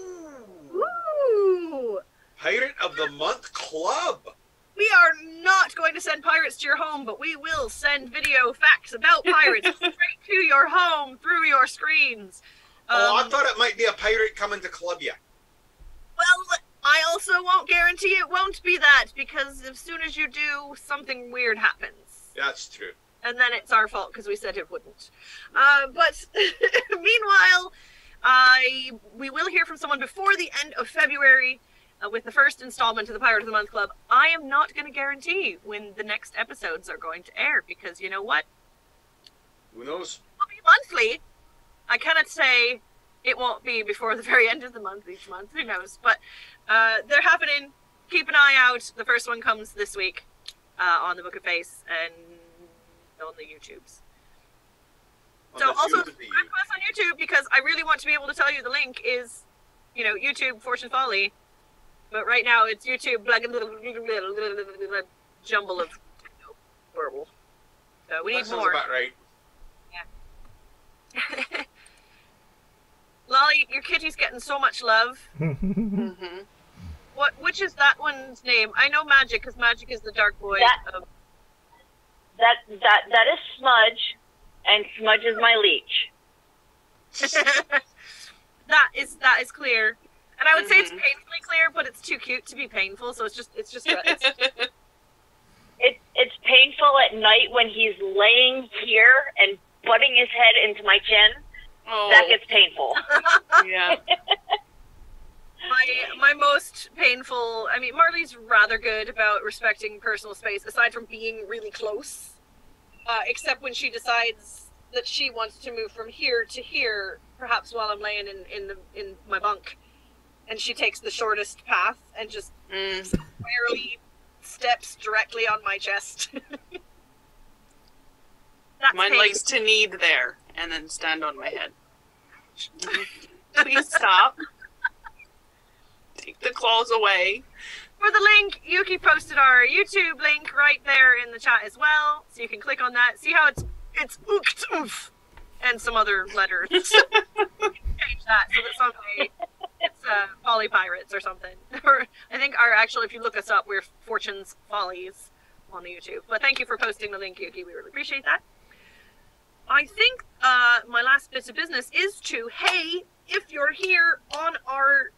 Pirate of the Month Club. We are not going to send pirates to your home, but we will send video facts about pirates straight to your home through your screens. I thought it might be a pirate coming to club you. Well, I also won't guarantee it won't be that, because as soon as you do, something weird happens. That's true. And then it's our fault because we said it wouldn't. But meanwhile, we will hear from someone before the end of February with the first installment of the Pirate of the Month Club. I am not going to guarantee when the next episodes are going to air, because you know what? Who knows? It'll be monthly. I cannot say it won't be before the very end of the month each month. Who knows? But they're happening. Keep an eye out. The first one comes this week on the Book of Face and on the YouTubes. So also subscribe to us on YouTube, because I really want to be able to tell you the link is, YouTube Fortune Folly. But right now it's YouTube jumble of horrible. So we need more. About right. Yeah. Lolly, your kitty's getting so much love. Mm-hmm. Which is that one's name? I know Magic, because Magic is the dark boy. That is Smudge, and Smudge is my leech. That is clear. And I would say it's painfully clear, but it's too cute to be painful, so it's It's painful at night when he's laying here and butting his head into my chin. Oh. That gets painful. Yeah. My most painful, I mean, Marley's rather good about respecting personal space, aside from being really close. Except when she decides that she wants to move from here to here, perhaps while I'm laying in my bunk. And she takes the shortest path and just squarely steps directly on my chest. Mine likes to knead there and then stand on my head. Please stop. Take the claws away. For the link, Yuki posted our YouTube link right there in the chat as well, so you can click on that. See how it's oof and some other letters. Change that so that someday it's Folly Pirates or something. Or I think if you look us up, we're Fortune's Follies on the YouTube. But thank you for posting the link, Yuki. We really appreciate that. I think my last bit of business is hey, if you're here on our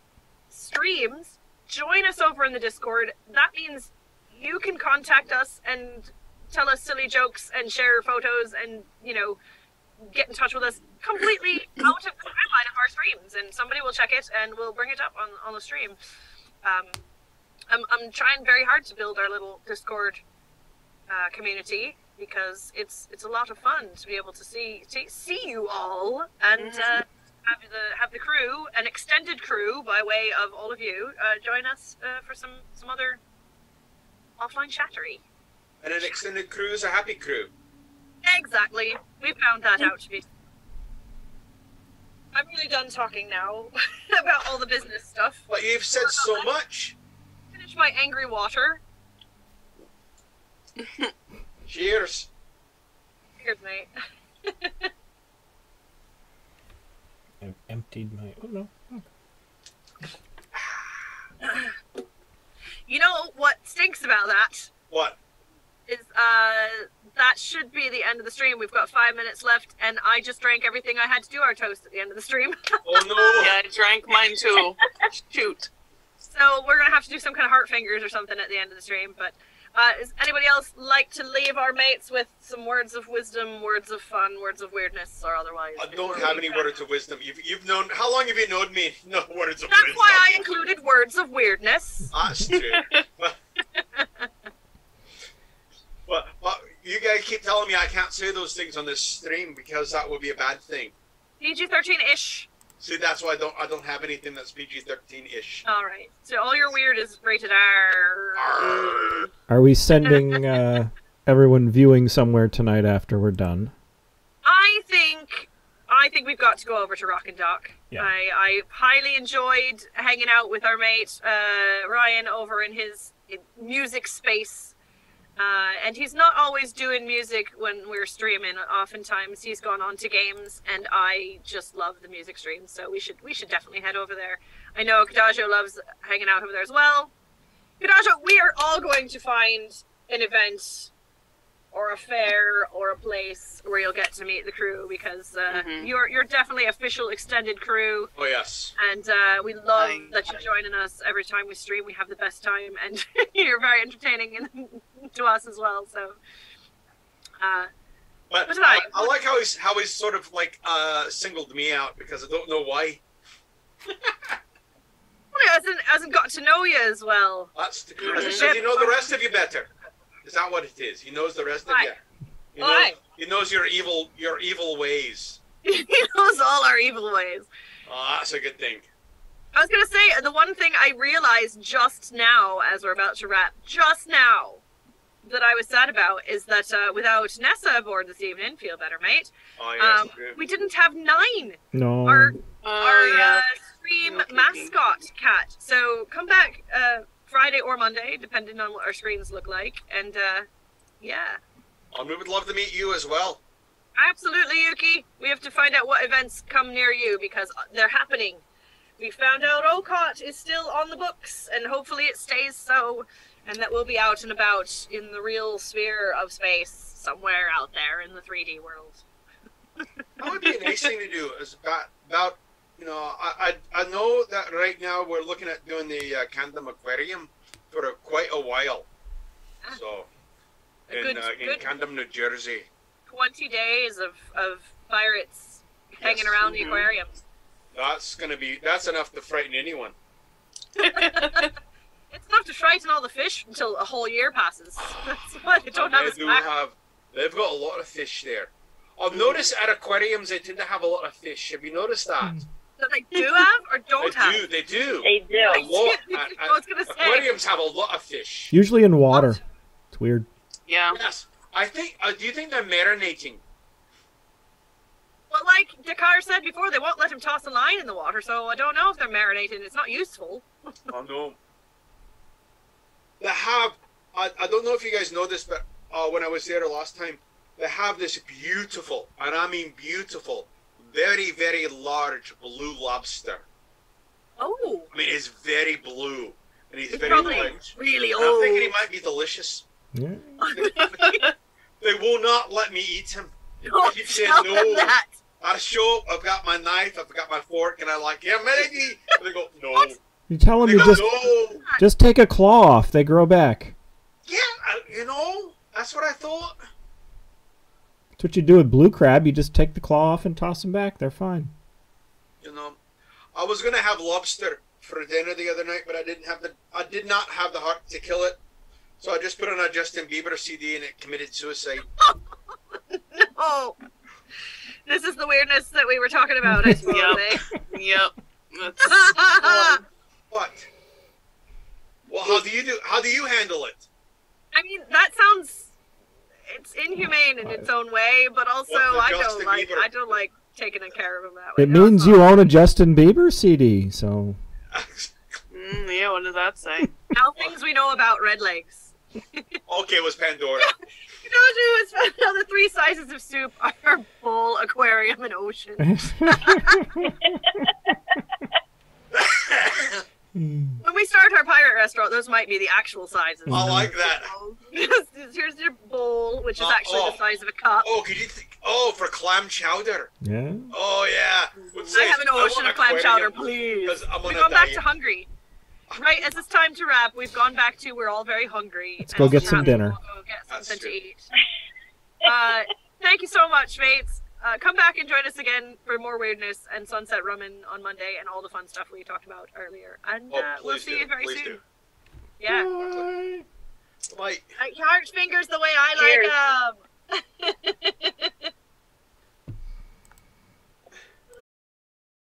streams, join us over in the Discord. That means you can contact us and tell us silly jokes and share photos and, get in touch with us completely out of the timeline of our streams, and somebody will check it and we'll bring it up on the stream. I'm trying very hard to build our little Discord community, because it's a lot of fun to be able to see you all and have the crew, an extended crew by way of all of you, join us for some other offline chattery. And an extended crew is a happy crew. Exactly. We found that out to be. I'm really done talking now about all the business stuff. But you've said so much. Finish my angry water. Cheers. Cheers, mate. I've emptied my... Oh, no. Oh. You know what stinks about that? What? Is, that should be the end of the stream. We've got 5 minutes left, and I just drank everything I had to do our toast at the end of the stream. Oh, no. Yeah, I drank mine, too. Shoot. So we're going to have to do some kind of heart fingers or something at the end of the stream, but... does anybody else like to leave our mates with some words of wisdom, words of fun, words of weirdness, or otherwise? I don't have any words of wisdom. You've known... How long have you known me? No words of wisdom. That's why I included words of weirdness. That's true. Well, you guys keep telling me I can't say those things on this stream because that would be a bad thing. PG-13-ish. See, that's why I don't have anything that's PG-13-ish. All right. So all your weird is rated R. Are we sending everyone viewing somewhere tonight after we're done? I think we've got to go over to Rock and Dock. Yeah. I highly enjoyed hanging out with our mate Ryan over in his music space. And he's not always doing music when we're streaming. Oftentimes he's gone on to games, and I just love the music streams. So we should definitely head over there. I know Kadajo loves hanging out over there as well. Kadajo, we are all going to find an event or a fair or a place where you'll get to meet the crew, because you're definitely official extended crew. Oh yes. And we love that you're joining us every time we stream. We have the best time, and you're very entertaining to us as well. So, but I like how he's sort of like singled me out, because I don't know why. Well, he hasn't got to know you as well. That's because you know the rest of you better. Is that what it is? He knows the rest of you. He knows your evil ways. He knows all our evil ways. Oh, that's a good thing. I was going to say, the one thing I realized just now, as we're about to wrap, just now, that I was sad about is that without Nessa aboard this evening, feel better, mate. Oh, yes, we didn't have 9. No. Our stream mascot cat. So come back Friday or Monday, depending on what our screens look like. And yeah. And we would love to meet you as well. Absolutely, Yuki. We have to find out what events come near you, because they're happening. We found out OCOT is still on the books, and hopefully it stays so, and that we'll be out and about in the real sphere of space somewhere out there in the 3D world. That would be a nice thing to do. Is about I know that right now we're looking at doing the Candom Aquarium for quite a while. So in Candom, New Jersey. 20 days of pirates hanging around the aquarium. That's enough to frighten anyone. It's enough to frighten all the fish until a whole year passes. That's what they don't have. They've got a lot of fish there. I've noticed at aquariums they tend to have a lot of fish. Have you noticed that? That they do have or don't have? They do. They do. A lot. Aquariums have a lot of fish. Usually in water. What? It's weird. Yeah. Yes. I think. Do you think they're marinating? Well, like Dakar said before, they won't let him toss a line in the water, so I don't know if they're marinating. It's not useful. Oh no. They have. I don't know if you guys know this, but when I was there last time, they have this beautiful, and I mean beautiful, very, very large blue lobster. Oh. I mean, it's very blue, and he's very large. Really old. I'm thinking he might be delicious. Yeah. They will not let me eat him. Don't tell them that. I show up, I've got my knife, I've got my fork, and I'm like, yeah, maybe. They go, no. What? You tell them just take a claw off. They grow back. Yeah, that's what I thought. That's what you do with blue crab. You just take the claw off and toss them back. They're fine. I was gonna have lobster for dinner the other night, but I did not have the heart to kill it. So I just put on a Justin Bieber CD and it committed suicide. No. This is the weirdness that we were talking about, I suppose. Yep. But how do you handle it? I mean, that it's inhumane in its own way, but also I don't like taking care of him that way. It means you own a Justin Bieber CD, so. Yeah, what does that say? Now things we know about red legs. Okay, it was Pandora. It's the 3 sizes of soup are bowl, aquarium, and ocean. When we start our pirate restaurant, those might be the actual sizes. I like that. Here's your bowl, which is actually the size of a cup. Oh, could you think? Oh, for clam chowder. Yeah. Oh yeah. I have an ocean of clam chowder, please. We're going back to Hungary. Right, as it's time to wrap, we've gone back to we're all very hungry. Let's go get some dinner. We'll go get something to eat. Thank you so much, mates. Come back and join us again for more weirdness and Sunset Rummin on Monday and all the fun stuff we talked about earlier. And we'll see you very soon. Yeah. Bye. Heart fingers the way I like them.